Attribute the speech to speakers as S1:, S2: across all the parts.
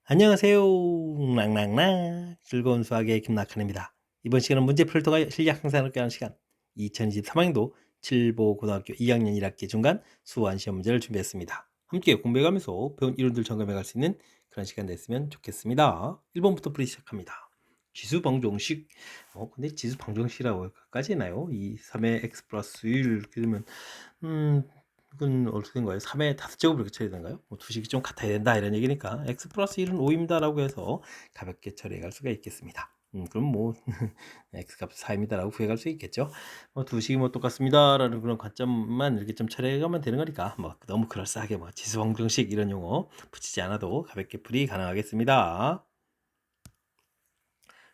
S1: 안녕하세요. 낭낭낭 즐거운 수학의 김낙한입니다. 이번 시간은 문제풀이를 통하여 실력 향상을 꾀하는 시간 2023학년도 칠보고등학교 2학년 1학기 중간 수완 시험 문제를 준비했습니다. 함께 공부해가면서 배운 이론들 점검해갈 수 있는 그런 시간 됐으면 좋겠습니다. 1번부터 풀이 시작합니다. 지수방정식 근데 지수방정식이라고까지 해나요? 이 3의 x 플러스 1 그러면 이건 어떻게 된 거예요? 3의 5제곱을 이렇게 처리해야 되는가요? 두 식이 좀 같아야 된다 이런 얘기니까 x 플러스 1은 5입니다 라고 해서 가볍게 처리해 갈 수가 있겠습니다. 그럼 뭐 x 값 4입니다 라고 구해 갈 수 있겠죠. 두 식이 똑같습니다 라는 그런 관점만 이렇게 좀 처리해 가면 되는 거니까 너무 그럴싸하게 지수방정식 이런 용어 붙이지 않아도 가볍게 풀이 가능하겠습니다.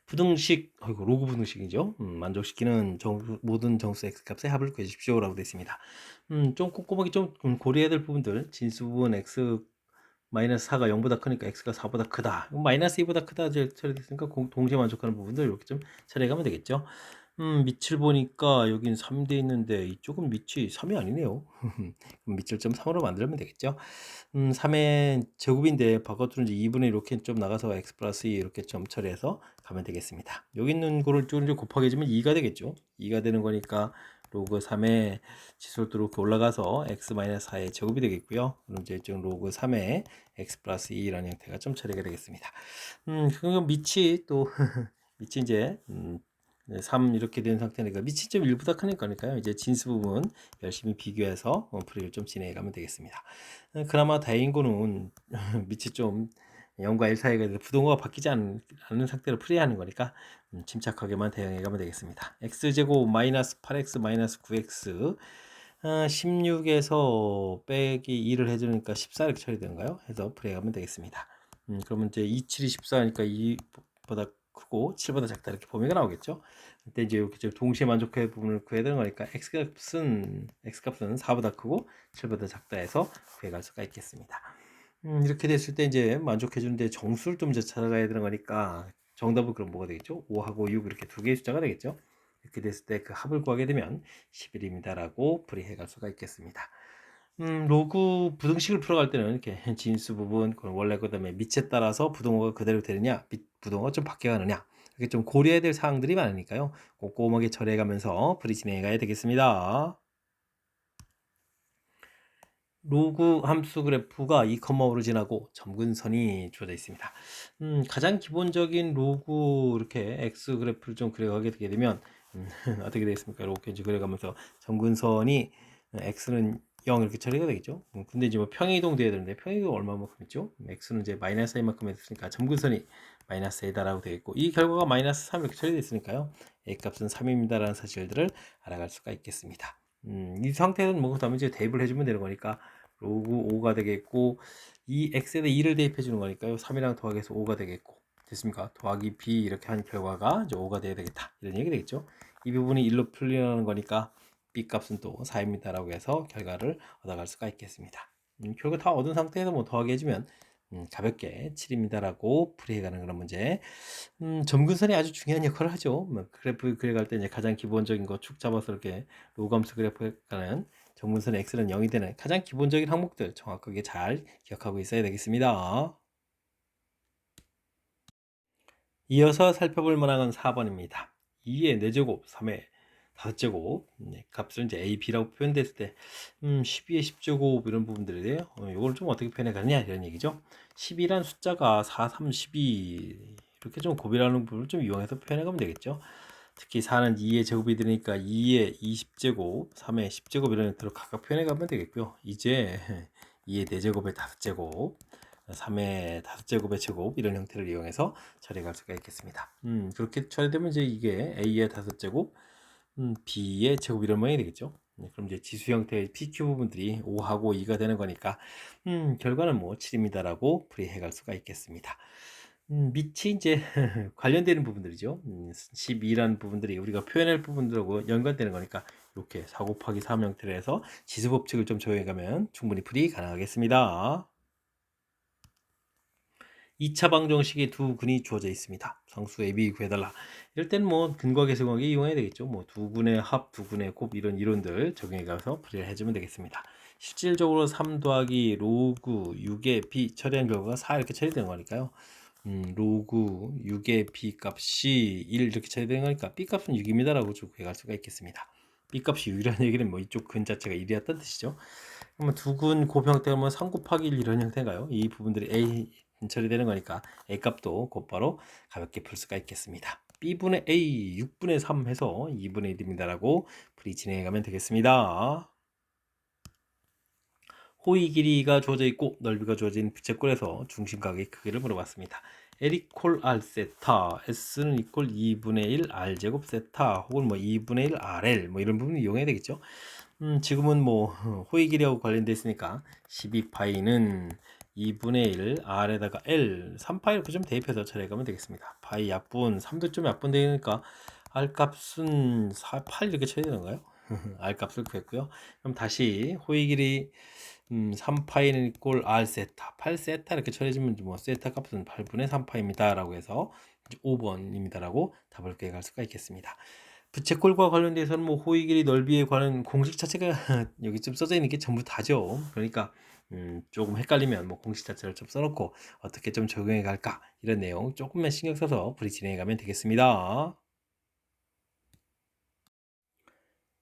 S1: 부등식, 로그 부등식이죠. 만족시키는 모든 정수 x값의 합을 구해주십시오 라고 되어 있습니다. 좀 꼼꼼하게 좀 고려해야 될 부분들, 진수 부분 x 마이너스 4가 0보다 크니까 x가 4보다 크다. 마이너스 2보다 크다 처리됐으니까 동시에 만족하는 부분들 이렇게 좀 처리해가면 되겠죠. 밑을 보니까 여긴 3대 있는데 이쪽은 밑이 3이 아니네요. 밑을 좀 3으로 만들면 되겠죠. 3의 제곱인데 바깥으로 이제 2분의 이렇게 좀 나가서 x 플러스 2 이렇게 좀 처리해서 가면 되겠습니다. 여기 있는 거를 좀 곱하기 해주면 2가 되겠죠. 2가 되는 거니까 로그 3의 지수도 이렇게 올라가서 x 마이너스 4의 제곱이 되겠고요. 그럼 이제 좀 로그 3의 x 플러스 2라는 형태가 좀 처리가 되겠습니다. 그럼 밑이 또 밑이 이제 3 이렇게 된 상태니까 밑이 좀 1보다 크니까요. 이제 진수 부분 열심히 비교해서 풀이를 좀 진행해 가면 되겠습니다. 그나마 다행인 거는 밑이 좀 0과 1 사이가 부동호가 바뀌지 않는 상태로 풀이하는 거니까 침착하게만 대응해 가면 되겠습니다. x제곱 마이너스 8x 마이너스 9x 16에서 빼기 2를 해주니까 14 이렇게 처리되는가요? 해서 풀이해 가면 되겠습니다. 그러면 이제 2, 7이 14니까 2보다 크고 7보다 작다 이렇게 범위가 나오겠죠. 그때 이제 이렇게 동시에 만족할 부분을 구해야 되는 거니까 x값은 4보다 크고 7보다 작다 해서 구해갈 수가 있겠습니다. 이렇게 됐을 때 이제 만족해 주는데 정수를 좀 이제 찾아가야 되는 거니까 정답은 그럼 뭐가 되겠죠? 5하고 6 이렇게 두 개의 숫자가 되겠죠. 이렇게 됐을 때 그 합을 구하게 되면 11입니다 라고 풀이해 갈 수가 있겠습니다. 로그 부등식을 풀어갈 때는 이렇게 진수 부분, 원래 그다음에 밑에 따라서 부동호가 그대로 되느냐, 부동호가 좀 바뀌어가느냐, 이렇게 좀 고려해야 될 사항들이 많으니까요. 꼼꼼하게 처리해가면서 풀이 진행해 가야 되겠습니다. 로그 함수 그래프가 2,5로 지나고 점근선이 주어져 있습니다. 가장 기본적인 로그 이렇게 x 그래프를 좀 그려가게 되게 되면 어떻게 되겠습니까? 이렇게 이제 그려가면서 점근선이 x는 0 이렇게 처리가 되겠죠. 근데 이제 평행이동 돼야 되는데 평행이동 얼마만큼 있죠? x는 이제 마이너스 a만큼 했으니까 점근선이 마이너스 a다라고 되겠고 이 결과가 마이너스 3 이렇게 처리되어 있으니까요. a 값은 3입니다라는 사실들을 알아갈 수가 있겠습니다. 이 상태는 뭐 그다음에 이제 대입을 해주면 되는 거니까 로그 5가 되겠고 이 x에다 2를 대입해 주는 거니까요. 3이랑 더하기해서 5가 되겠고 됐습니까? 더하기 b 이렇게 한 결과가 이제 5가 돼야 되겠다 이런 얘기 되겠죠. 이 부분이 1로 풀리는 거니까 b 값은 또 4입니다 라고 해서 결과를 얻어갈 수가 있겠습니다. 결과 다 얻은 상태에서 뭐 더하기 해주면 가볍게 7입니다 라고 풀이해가는 그런 문제. 점근선이 아주 중요한 역할을 하죠. 그래프 그려갈 때 이제 가장 기본적인 거 축 잡아서 이렇게 로그함수 그래프가는 점근선 x는 0이 되는 가장 기본적인 항목들 정확하게 잘 기억하고 있어야 되겠습니다. 이어서 살펴볼 만한 4번입니다. 2의 4제곱, 3의 5제곱 값을 이제 a, b라고 표현됐을 때 12의 10제곱 이런 부분들이에요. 이걸 좀 어떻게 표현해 가느냐 이런 얘기죠. 12란 숫자가 4, 3, 12 이렇게 좀 곱이라는 부분을 좀 이용해서 표현해 가면 되겠죠. 특히 4는 2의 제곱이 되니까 2의 20제곱, 3의 10제곱 이런 형태로 각각 표현해 가면 되겠고요. 이제 2의 4제곱의 5제곱 3의 5제곱의 제곱 이런 형태를 이용해서 처리할 수가 있겠습니다. 그렇게 처리되면 이제 이게 a의 5제곱, b의 제곱 이런 모양이 되겠죠. 그럼 이제 지수 형태의 pq 부분들이 5하고 2가 되는 거니까 결과는 뭐 7입니다라고 풀이해 갈 수가 있겠습니다. 밑이 이제 관련되는 부분들이죠. 12라는 부분들이 우리가 표현할 부분들하고 연관되는 거니까 이렇게 4 곱하기 3 형태로 해서 지수 법칙을 좀 적용해 가면 충분히 풀이 가능하겠습니다. 2차 방정식의 두 근이 주어져 있습니다. 상수 AB 구해달라. 이럴 때는 뭐 근과 계수관계 이용해야 되겠죠. 뭐 두 근의 합, 두 근의 곱 이런 이론들 적용해 가서 풀이를 해주면 되겠습니다. 실질적으로 3 더하기 로그 6의 b 처리한 결과가 4 이렇게 처리되는 거니까요. 로그 6의 b 값이 1 이렇게 처리되는 거니까 b 값은 6입니다라고 쭉 구해갈 수가 있겠습니다. b 값이 6이라는 얘기는 뭐 이쪽 근 자체가 1이었다는 뜻이죠. 그러면 두 근 곱형태가 뭐 3 곱하기 1 이런 형태인가요? 이 부분들이 a 처리되는 거니까 a 값도 곧바로 가볍게 풀 수가 있겠습니다. b분의 a 6분의 3 해서 2분의 1입니다라고 풀이 진행해 가면 되겠습니다. 호의 길이가 주어져 있고 넓이가 주어진 부채꼴에서 중심각의 크기를 물어봤습니다. L 이퀄 R 세타, S는 이퀄 2분의 1 R 제곱 세타 혹은 뭐 2분의 1 RL 뭐 이런 부분을 이용해야 되겠죠. 지금은 뭐 호의 길이하고 관련돼 있으니까 12파이는 2분의 1 R에다가 L 3파이 이렇게 좀 대입해서 처리해가면 되겠습니다. 파이 약분 3도 좀 약분되니까 R 값은 4, 8 이렇게 처리되는 건가요? R 값을 구했고요. 그럼 다시 호의 길이 3파이는 이꼴 R 세타 8 세타 이렇게 처리해주면 뭐 세타 값은 8분의 3파입니다 라고 해서 5번입니다 라고 답을 구해갈 수가 있겠습니다. 부채꼴과 관련돼서는 뭐 호의 길이 넓이에 관한 공식 자체가 여기쯤 써져 있는 게 전부 다죠. 그러니까 조금 헷갈리면 뭐 공식 자체를 좀 써놓고 어떻게 좀 적용해 갈까 이런 내용 조금만 신경 써서 풀이 진행해 가면 되겠습니다.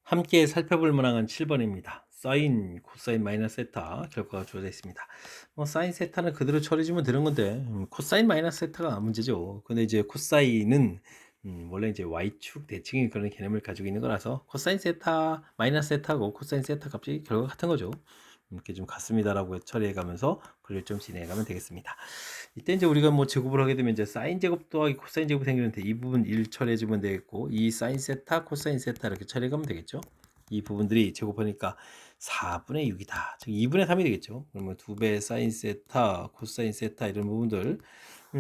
S1: 함께 살펴볼 문항은 7번입니다. 사인, 코사인 마이너스 세타 결과가 주어져 있습니다. 뭐 사인 세타는 그대로 처리해주면 되는 건데 코사인 마이너스 세타가 문제죠. 근데 이제 코사인은 원래 이제 y축 대칭의 그런 개념을 가지고 있는 거라서 코사인 세타 마이너스 세타고 코사인 세타 값이 결과가 같은 거죠. 이렇게 좀 같습니다라고 처리해 가면서 분류를 좀 진행해 가면 되겠습니다. 이때 이제 우리가 뭐 제곱을 하게 되면 이제 사인 제곱 더하기 코사인 제곱이 생기는데 이 부분 1 처리해 주면 되겠고 이 사인 세타 코사인 세타 이렇게 처리해 가면 되겠죠. 이 부분들이 제곱하니까 4분의 6이다. 즉 2분의 3이 되겠죠. 그러면 2배 사인 세타 코사인 세타 이런 부분들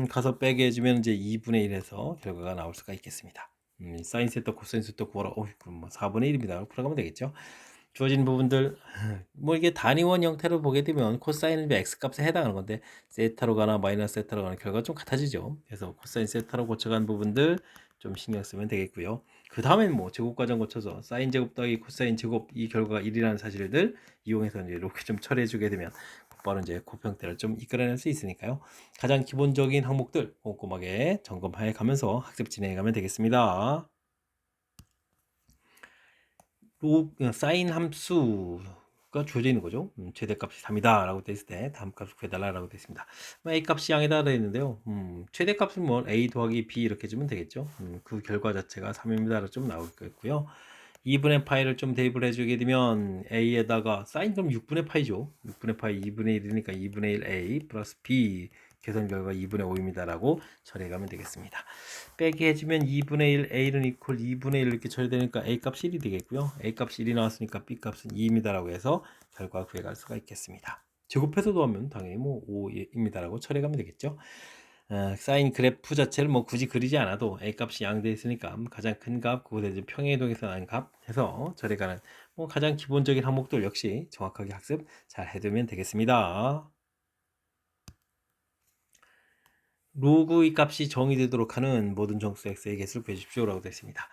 S1: 가서 빼게 해주면 이제 2분의 1에서 결과가 나올 수가 있겠습니다. 사인 세타 코사인 세타 구하라. 그럼 뭐 4분의 1입니다. 풀어가면 되겠죠. 주어진 부분들 뭐 이게 단위원 형태로 보게 되면 코사인은 x 값에 해당하는 건데 세타로 가나 마이너스 세타로 가나 결과가 좀 같아지죠. 그래서 코사인 세타로 고쳐간 부분들 좀 신경 쓰면 되겠고요. 그 다음엔 뭐 제곱 과정 거쳐서 사인 제곱 더하기 코사인 제곱 이 결과가 1이라는 사실들 이용해서 이제 이렇게 좀 처리해 주게 되면 곧바로 이제 곱형태를 좀 이끌어낼 수 있으니까요. 가장 기본적인 항목들 꼼꼼하게 점검해 가면서 학습 진행해 가면 되겠습니다. 사인 함수가 주어져 있는 거죠. 최대값이 3이다 라고 되어 있을 때 다음 값을 구해달라 라고 되어 있습니다. a값이 양이다 되어 있는데요. 최대값은 뭐 a 더하기 b 이렇게 주면 되겠죠. 그 결과 자체가 3입니다 좀 나오겠고요. 2분의 파이를 좀 대입을 해주게 되면 a에다가 사인 그럼 6분의 파이죠. 6분의 파이 2분의 1이니까 2분의 1 a 플러스 b 계산 결과 2분의 5입니다 라고 처리해 가면 되겠습니다. 빼기 해주면 2분의 1 a는 이퀄 2분의 1 이렇게 처리되니까 a 값 1이 되겠고요. a 값 1이 나왔으니까 b 값은 2입니다 라고 해서 결과 구해갈 수가 있겠습니다. 제곱해서 더하면 당연히 뭐 5입니다 라고 처리해 가면 되겠죠. 사인 그래프 자체를 뭐 굳이 그리지 않아도 a 값이 양되어 있으니까 가장 큰 값, 그곳에 이제 평행이동에서 나는 값 해서 처리가는 뭐 가장 기본적인 항목들 역시 정확하게 학습 잘 해두면 되겠습니다. 로그의 값이 정의되도록 하는 모든 정수 x의 개수를 구해주십시오 라고 되어 있습니다.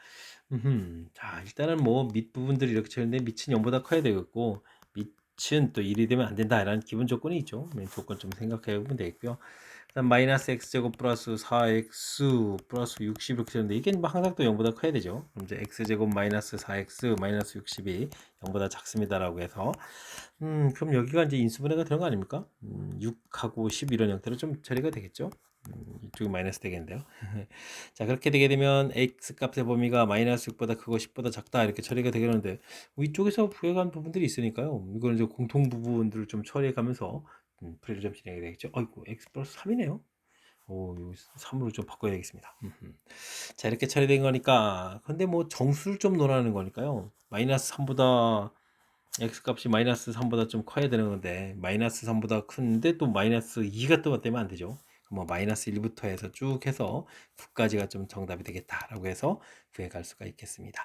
S1: 자, 일단은 뭐 밑부분들이 이렇게 쳐있는데 밑은 0보다 커야 되겠고 밑은 또 1이 되면 안 된다 라는 기본 조건이 있죠. 조건 좀 생각해 보면 되겠고요. 그다음 마이너스 x제곱 플러스 4x 플러스 60 이렇게 되는데 이게 뭐 항상 또 0보다 커야 되죠. 그럼 이제 x제곱 마이너스 4x 마이너스 60이 0보다 작습니다 라고 해서 그럼 여기가 이제 인수분해가 되는 거 아닙니까? 6하고 10 이런 형태로 좀 처리가 되겠죠. 이쪽이 마이너스 되겠는데요. 자, 그렇게 되게 되면 x 값의 범위가 마이너스 6보다 크고 10보다 작다 이렇게 처리가 되겠는데 위쪽에서 부여간 부분들이 있으니까요. 이거는 이제 공통 부분들을 좀 처리해 가면서 풀이를 좀 진행이 되겠죠. 아이고 x 플러스 3이네요. 오, 여기 3으로 좀 바꿔야 되겠습니다. 자, 이렇게 처리된 거니까 근데 뭐 정수를 좀 논하는 거니까요. 마이너스 3보다 x 값이 마이너스 3보다 좀 커야 되는 건데 마이너스 3보다 큰데 또 마이너스 2가 또 되면 안 되죠. 뭐 마이너스 1부터 해서 쭉 해서 9까지가 좀 정답이 되겠다라고 해서 구해갈 수가 있겠습니다.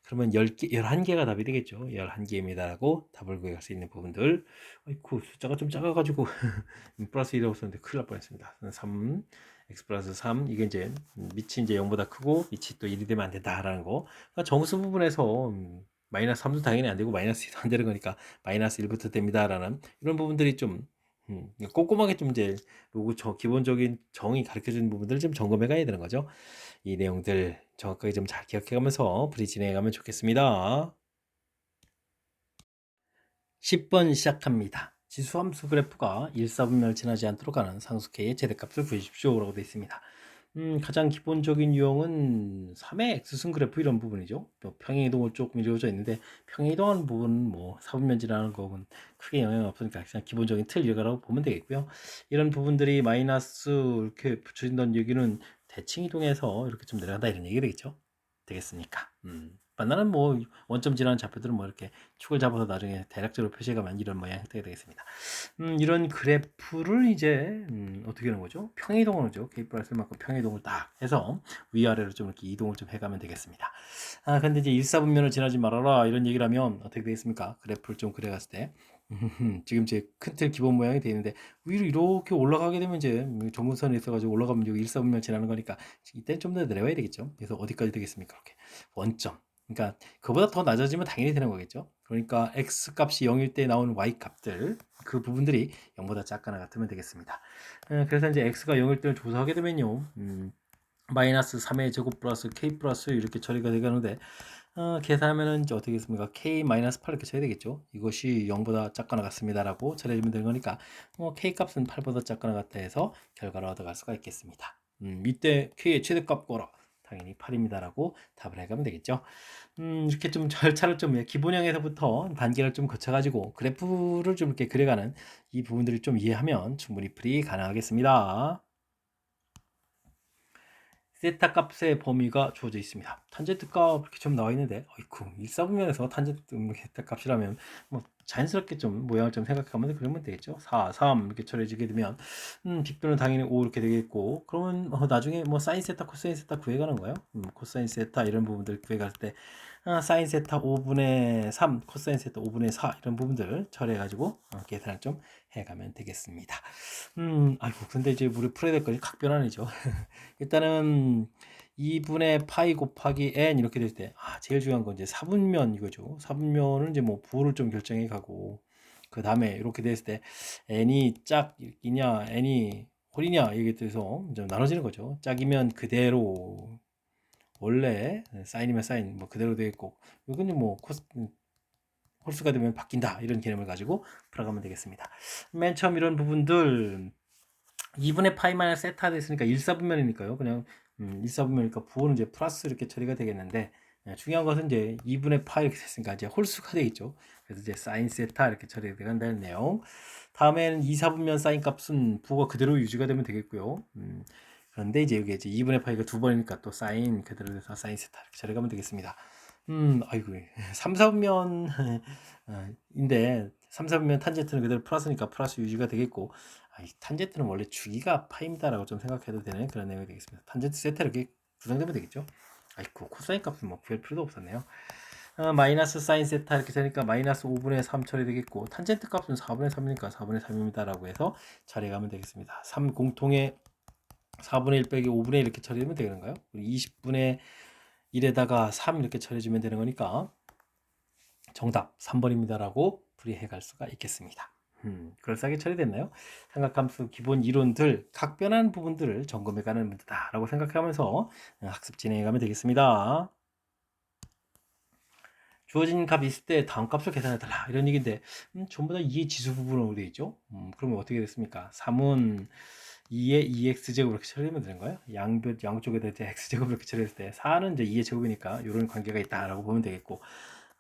S1: 그러면 10개, 11개가 답이 되겠죠. 11개입니다라고 답을 구해갈 수 있는 부분들. 아이쿠, 숫자가 좀 작아가지고 플러스 1이라고 썼는데 큰일 날 뻔했습니다. 3, x 플러스 3, 이게 이제 밑이 이제 0보다 크고 밑이 또 1이 되면 안 된다라는 거. 그러니까 정수 부분에서 마이너스 3도 당연히 안 되고 마이너스 2도 안 되는 거니까 마이너스 1부터 됩니다라는 이런 부분들이 좀 꼼꼼하게 좀 이제 로고 기본적인 정의 가르쳐 주는 부분들을 좀 점검해 가야 되는 거죠. 이 내용들 정확하게 좀 잘 기억해 가면서 브리 진행해 가면 좋겠습니다. 10번 시작합니다. 지수함수 그래프가 1사분면을 지나지 않도록 하는 상수 K의 최대값을 구해주십시오 라고 되어 있습니다. 가장 기본적인 유형은 3의 x승 그래프 이런 부분이죠. 또 평행이동을 조금 이루어져 있는데 평행이동하는 부분은 뭐 사분면 지나는 거는 크게 영향이 없으니까 그냥 기본적인 틀 이거라고 보면 되겠고요. 이런 부분들이 마이너스 이렇게 붙여진다는 얘기는 대칭 이동해서 이렇게 좀 내려간다 이런 얘기 되겠죠. 되겠으니까. 만나는 뭐 원점 지나는 좌표들은 뭐 이렇게 축을 잡아서 나중에 대략적으로 표시해가면 이런 모양 형태가 되겠습니다. 이런 그래프를 이제 어떻게 하는 거죠? 평이동을 하죠. K 플러스 만큼 평이동을 딱 해서 위아래로 좀 이렇게 이동을 좀 해가면 되겠습니다. 근데 이제 일사분면을 지나지 말아라 이런 얘기를 하면 어떻게 되겠습니까? 그래프를 좀 그려갔을 때 지금 이제 큰 틀 기본 모양이 되어 있는데 위로 이렇게 올라가게 되면 이제 정분선이 있어가지고 올라가면 여기 일사분면 지나는 거니까 이때는 좀 더 내려와야 되겠죠. 그래서 어디까지 되겠습니까? 이렇게 원점. 그러니까 그보다 더 낮아지면 당연히 되는 거겠죠. 그러니까 x 값이 0일 때 나오는 y 값들 그 부분들이 0보다 작거나 같으면 되겠습니다. 그래서 이제 x가 0일 때를 조사하게 되면요. 마이너스 3의 제곱 플러스 k 플러스 이렇게 처리가 되겠는데 계산하면은 이제 어떻게 겠습니까? k 마이너스 8 이렇게 쳐야 되겠죠. 이것이 0보다 작거나 같습니다라고 처리해주면 되는 거니까 k 값은 8보다 작거나 같다 해서 결과를 얻어갈 수가 있겠습니다. 이때 k의 최대값 구하라. 당연히 8입니다라고 답을 해가면 되겠죠. 이렇게 좀 절차를 좀 기본형에서부터 단계를 좀 거쳐가지고 그래프를 좀 이렇게 그려가는 이 부분들을 좀 이해하면 충분히 풀이 가능하겠습니다. 세타 값의 범위가 주어져 있습니다. 탄젠트 값 이렇게 좀 나와 있는데, 어이쿠, 일사분면에서 탄젠트 세타 값이라면 뭐 자연스럽게 좀 모양을 좀 생각하면 그러면 되겠죠. 4, 3 이렇게 처리해지게 되면 빅변은 당연히 5 이렇게 되겠고, 그러면 나중에 뭐 사인 세타, 코사인 세타 구해가는 거예요. 코사인 세타 이런 부분들 구해갈 때 사인 세타 5분의 3, 코사인 세타 5분의 4 이런 부분들 처리해가지고 계산을 좀 해가면 되겠습니다. 아이고, 근데 이제 우리 풀어야 될 것이 각변환이죠. 일단은 2분의 파이 곱하기 n 이렇게 될 때, 제일 중요한 건 이제 사분면 이거죠. 사분면은 이제 뭐 부호를 좀 결정해 가고, 그 다음에 이렇게 됐을 때, n이 짝이냐, n이 홀이냐, 이게 돼서 좀 나눠지는 거죠. 짝이면 그대로, 원래 사인이면 사인, 뭐 그대로 되겠고, 이건 뭐 홀수가 되면 바뀐다. 이런 개념을 가지고 풀어가면 되겠습니다. 맨 처음 이런 부분들, 2분의 파이 마이너스 세타 됐으니까 1사분면이니까요. 그냥 1사분면이니까 부호는 이제 플러스 이렇게 처리가 되겠는데 중요한 것은 이제 2분의 파이 이렇게 됐으니까 이제 홀수가 되겠죠. 그래서 이제 사인 세타 이렇게 처리가 된다는 내용. 다음에는 2사분면 사인 값은 부호가 그대로 유지가 되면 되겠고요. 그런데 이제 여기 이제 2분의 파이가 두 번이니까 또 사인 그대로 돼서 사인 세타 이렇게 처리가면 되겠습니다. 아이고 3, 4분면 인데 3, 4분면 탄젠트는 그대로 플러스니까 플러스 유지가 되겠고 이 탄젠트는 원래 주기가 파입니다라고 좀 생각해도 되는 그런 내용이 되겠습니다. 탄젠트 세타 이렇게 구성되면 되겠죠. 아이고 코사인 값은 뭐 구할 필요도 없었네요. 마이너스 사인 세타 이렇게 되니까 마이너스 5분의 3 처리되겠고 탄젠트 값은 4분의 3이니까 4분의 3입니다라고 해서 처리가면 되겠습니다. 3 공통의 4분의 1 빼기 5분의 1 이렇게 처리되면 되는 거예요. 20분의 1에다가 3 이렇게 처리해주면 되는 거니까 정답 3번입니다라고 풀이해 갈 수가 있겠습니다. 그럴싸하게 처리됐나요? 삼각함수 기본 이론들, 각변한 부분들을 점검해가는 문제다라고 생각하면서 학습 진행해가면 되겠습니다. 주어진 값이 있을 때 다음 값을 계산해달라 이런 얘기인데 전부 다 2의 지수 부분으로 되어 있죠. 그러면 어떻게 됐습니까? 3은 2의 2x제곱 이렇게 처리하면 되는 거예요. 양쪽에다 이제 x제곱 이렇게 처리했을 때 4는 이제 2의 제곱이니까 이런 관계가 있다라고 보면 되겠고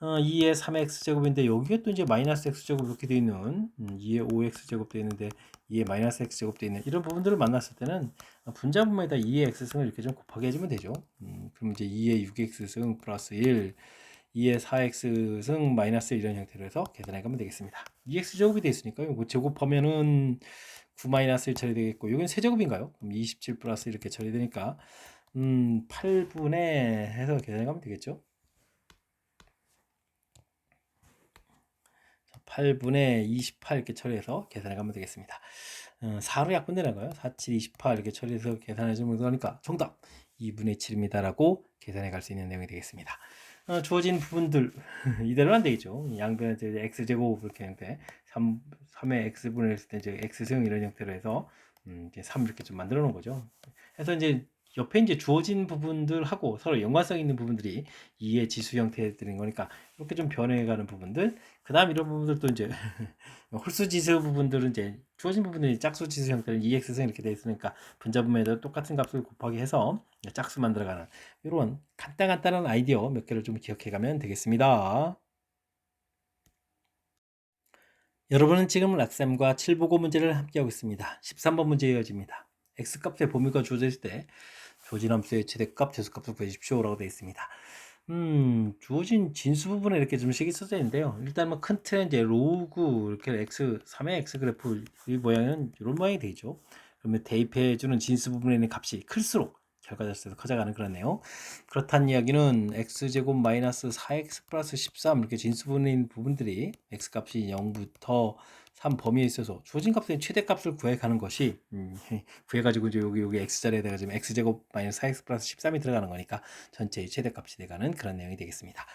S1: 2의 3x제곱인데 여기에 또 이제 마이너스 x제곱 이렇게 되어 있는 2의 5x제곱 되어 있는데 2의 마이너스 x제곱 되어 있는 이런 부분들을 만났을 때는 분자분모에다 2의 x승을 이렇게 좀 곱하기 해주면 되죠. 그럼 이제 2의 6x승 플러스 1 2의 4x승 마이너스 이런 형태로 해서 계산해 가면 되겠습니다. 2x제곱이 되어 있으니까 이거 제곱하면은 9 마이너스 1 처리되겠고 이건 세제곱인가요? 그럼 27 플러스 이렇게 처리되니까 8분의 해서 계산해 가면 되겠죠. 8분의 28 이렇게 처리해서 계산해 가면 되겠습니다. 4로 약분되는 거예요. 4, 7, 28 이렇게 처리해서 계산해 주면 되니까 정답 2분의 7입니다라고 계산해 갈 수 있는 내용이 되겠습니다. 주어진 부분들 이대로는 안 되겠죠. 양변에 이제 x제곱 이렇게 했는데 3의 x분을 했을 때 이제 x승 이런 형태로 해서 이제 3 이렇게 좀 만들어 놓은 거죠. 그래서 이제 옆에 이제 주어진 부분들하고 서로 연관성 있는 부분들이 2의 지수 형태들인 거니까 이렇게 좀 변해가는 부분들. 그다음 이런 부분들도 이제 홀수 지수 부분들은 이제 주어진 부분들이 짝수 지수 형태는 2x승 이렇게 돼 있으니까 분자분모에다 똑같은 값을 곱하기 해서 짝수 만들어가는 이런 간단한 아이디어 몇 개를 좀 기억해 가면 되겠습니다. 여러분은 지금 락쌤과 7보고 문제를 함께하고 있습니다. 13번 문제 이어집니다. x값의 범위가 주어져 있을 때 주어진 함수의 최대값, 최소값을 구해주십시오라고 되어 있습니다. 주어진 진수 부분에 이렇게 좀 식이 써져 있는데요. 일단 뭐 큰 틀은 이제 로그 이렇게 x 3의 x 그래프 이 모양은 이런 모양이 되죠. 그러면 대입해주는 진수 부분에 있는 값이 클수록 결과자수에서 커져가는 그런 내용. 그렇다는 이야기는 x제곱 마이너스 4x 플러스 13 이렇게 진수 부분에 있는 부분들이 x값이 0부터 3 범위에 있어서 주어진 값의 최대값을 구해가는 것이 구해가지고 이제 여기 x자리에다가 지금 x제곱 마이너스 4x 플러스 13이 들어가는 거니까 전체의 최대값이 돼가는 그런 내용이 되겠습니다.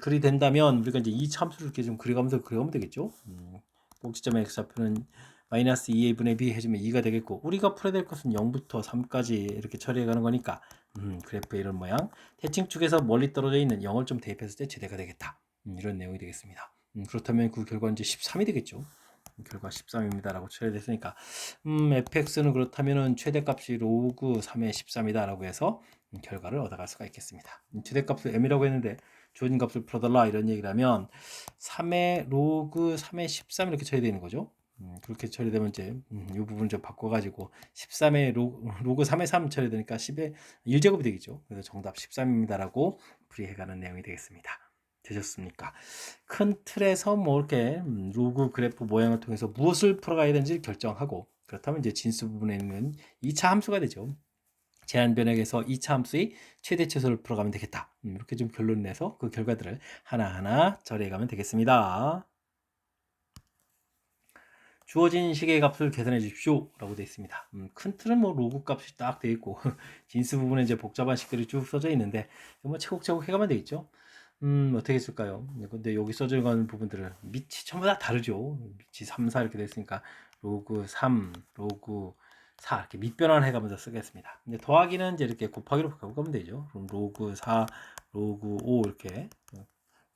S1: 그리 된다면 우리가 이제 이 함수를 이렇게 좀 그려가면서 그려가면 되겠죠. 꼭지점의 x좌표는 마이너스 2a분의 b 해주면 2가 되겠고 우리가 풀어야 될 것은 0부터 3까지 이렇게 처리해가는 거니까 그래프의 이런 모양 대칭축에서 멀리 떨어져 있는 0을 좀 대입했을 때 최대가 되겠다. 이런 내용이 되겠습니다. 그렇다면 그 결과는 이제 13이 되겠죠. 결과 13입니다 라고 처리됐으니까 fx는 그렇다면은 최대값이 로그 3의 13이다 라고 해서 결과를 얻어갈 수가 있겠습니다. 최대값을 m이라고 했는데 주어진 값을 풀어달라 이런 얘기를 하면 3의 로그 3의 13 이렇게 처리되는 거죠. 그렇게 처리되면 이제 이 부분을 좀 바꿔가지고 13의 로그 3의 3 처리되니까 10의 1제곱이 되겠죠. 그래서 정답 13입니다 라고 풀이해가는 내용이 되겠습니다. 되셨습니까? 큰 틀에서 뭐 이렇게 로그 그래프 모양을 통해서 무엇을 풀어가야 되는지 결정하고 그렇다면 이제 진수 부분에 있는 2차 함수가 되죠. 제한 변형에서 2차 함수의 최대 최소를 풀어가면 되겠다. 이렇게 좀 결론 내서 그 결과들을 하나하나 처리해가면 되겠습니다. 주어진 식의 값을 계산해 주십시오 라고 되어 있습니다. 큰 틀은 뭐 로그 값이 딱 되어 있고 진수 부분에 이제 복잡한 식들이 쭉 써져 있는데 뭐 차곡차곡 해가면 되겠죠. 어떻게 했을까요? 근데 여기 써져 있는 부분들은 밑이 전부 다 다르죠. 밑이 3, 4 이렇게 됐으니까 로그 3, 로그 4 이렇게 밑변환 해가면서 쓰겠습니다. 근데 더하기는 이제 이렇게 곱하기로 바꾸면 되죠. 그럼 로그 4, 로그 5 이렇게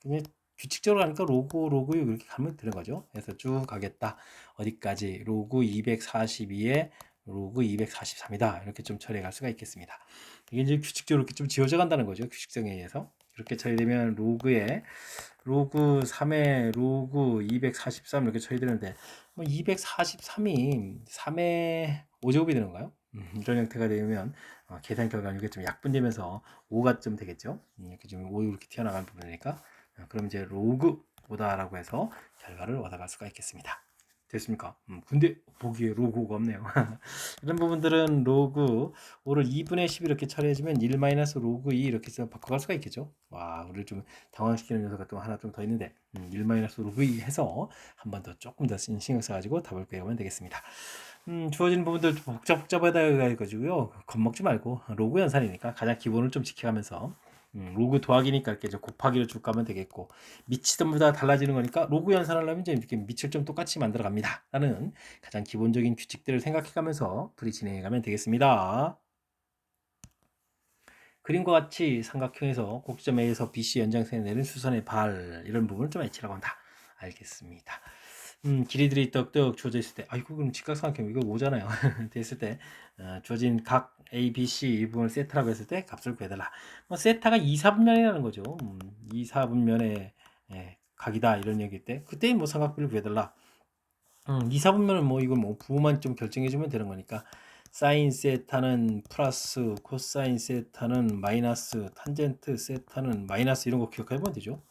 S1: 그냥 규칙적으로 가니까 로그 6 이렇게 가면 되는 거죠. 그래서 쭉 가겠다. 어디까지? 로그 242에 로그 243이다. 이렇게 좀 처리해 갈 수가 있겠습니다. 이게 이제 규칙적으로 이렇게 좀 지워져 간다는 거죠. 규칙성에 의해서. 이렇게 처리되면 로그 3에 로그 243 이렇게 처리되는데 뭐 243이 3의 5제곱이 되는 건가요? 이런 형태가 되면 계산 결과는 이게 좀 약분되면서 5가 좀 되겠죠. 이렇게 좀 5 이렇게 튀어나간 부분이니까 그럼 이제 로그 5다라고 해서 결과를 얻어갈 수가 있겠습니다. 됐습니까? 근데 보기에 로그가 없네요. 이런 부분들은 로그 5를 2분의 10 이렇게 처리해주면 1 마이너스 로그 2 이렇게 해서 바꿔갈 수가 있겠죠. 와, 우리를 좀 당황시키는 요소가 또 하나 좀 더 있는데 1 마이너스 로그 2 해서 한 번 더 조금 더 신경 써가지고 답을 구해보면 되겠습니다. 주어진 부분들 복잡하다 해가지고요. 겁먹지 말고 로그 연산이니까 가장 기본을 좀 지켜가면서 로그 더하기니까 이렇게 곱하기를 쭉 가면 되겠고 밑이 전부 다 달라지는 거니까 로그 연산하려면 이제 이렇게 밑을 좀 똑같이 만들어 갑니다 라는 가장 기본적인 규칙들을 생각해 가면서 풀이 진행해 가면 되겠습니다. 그림과 같이 삼각형에서 꼭지점 A에서 BC 연장선에 내린 수선의 발 이런 부분을 좀 H라고 한다. 알겠습니다. 길이들이 떡떡 주어져 있을 때 아이고 그럼 직각삼각형 이거 오잖아요. 됐을 때 주어진 각 A, B, C 이 부분을 세타라고 했을 때 값을 구해달라. 뭐 세타가 2, 4분면이라는 거죠. 2, 4분면의 각이다 이런 얘기일 때 그때 뭐 삼각비를 구해달라. 2, 4분면은 뭐 이걸 뭐 부호만 좀 결정해주면 되는 거니까 사인 세타는 플러스 코사인 세타는 마이너스 탄젠트 세타는 마이너스 이런 거 기억해보면 되죠.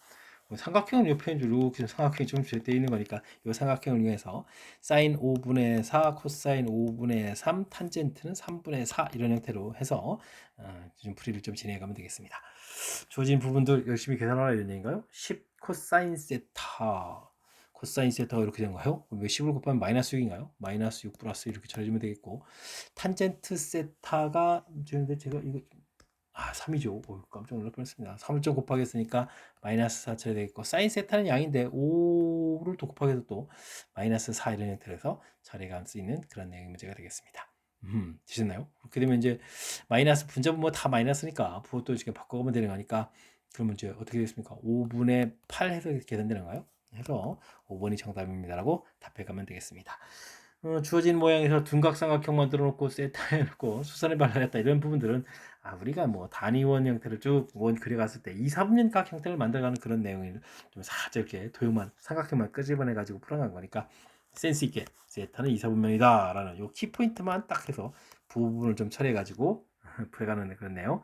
S1: 삼각형은 옆에 이렇게 삼각형이 좀 되어 있는 거니까 이 삼각형을 이용해서 사인 5분의 4 코사인 5분의 3 탄젠트는 3분의 4 이런 형태로 해서 좀 풀이를 좀 진행해 가면 되겠습니다. 주어진 부분들 열심히 계산하라 이런 얘기인가요? 10 코사인 세타 코사인 세타가 이렇게 된가요? 왜 10을 곱하면 마이너스 6인가요? 마이너스 6 플러스 이렇게 처리해주면 되겠고 탄젠트 세타가 제가 이거 3이죠. 깜짝 놀랄 뻔했습니다. 3을 좀 곱하기 했으니까 마이너스 4 처리되어 있고 사인 세타는 양인데 5를 또 곱하기 해서 또 마이너스 4 이런 형태로 해서 처리가 할 수 있는 그런 내용의 문제가 되겠습니다. 되셨나요? 그렇게 되면 이제 마이너스 분자분 뭐 다 마이너스니까 부호도 지금 바꿔가면 되는 거니까 그러면 이제 어떻게 되겠습니까? 5분의 8 해서 계산되는가요? 해서 5번이 정답입니다라고 답해가면 되겠습니다. 주어진 모양에서 둔각삼각형 만들어 놓고 세타해 놓고 수선에 발라냈다 이런 부분들은 우리가 뭐 단위원 형태를 쭉 원 그려갔을 때 2, 3분각 형태를 만들어가는 그런 내용을 좀 살짝 이렇게 도형만 삼각형만 끄집어내 가지고 풀어간 거니까 센스 있게 세타는 2, 4분면이다 라는 요 키포인트만 딱 해서 부분을 좀 처리해 가지고 풀어가는 그런 내용.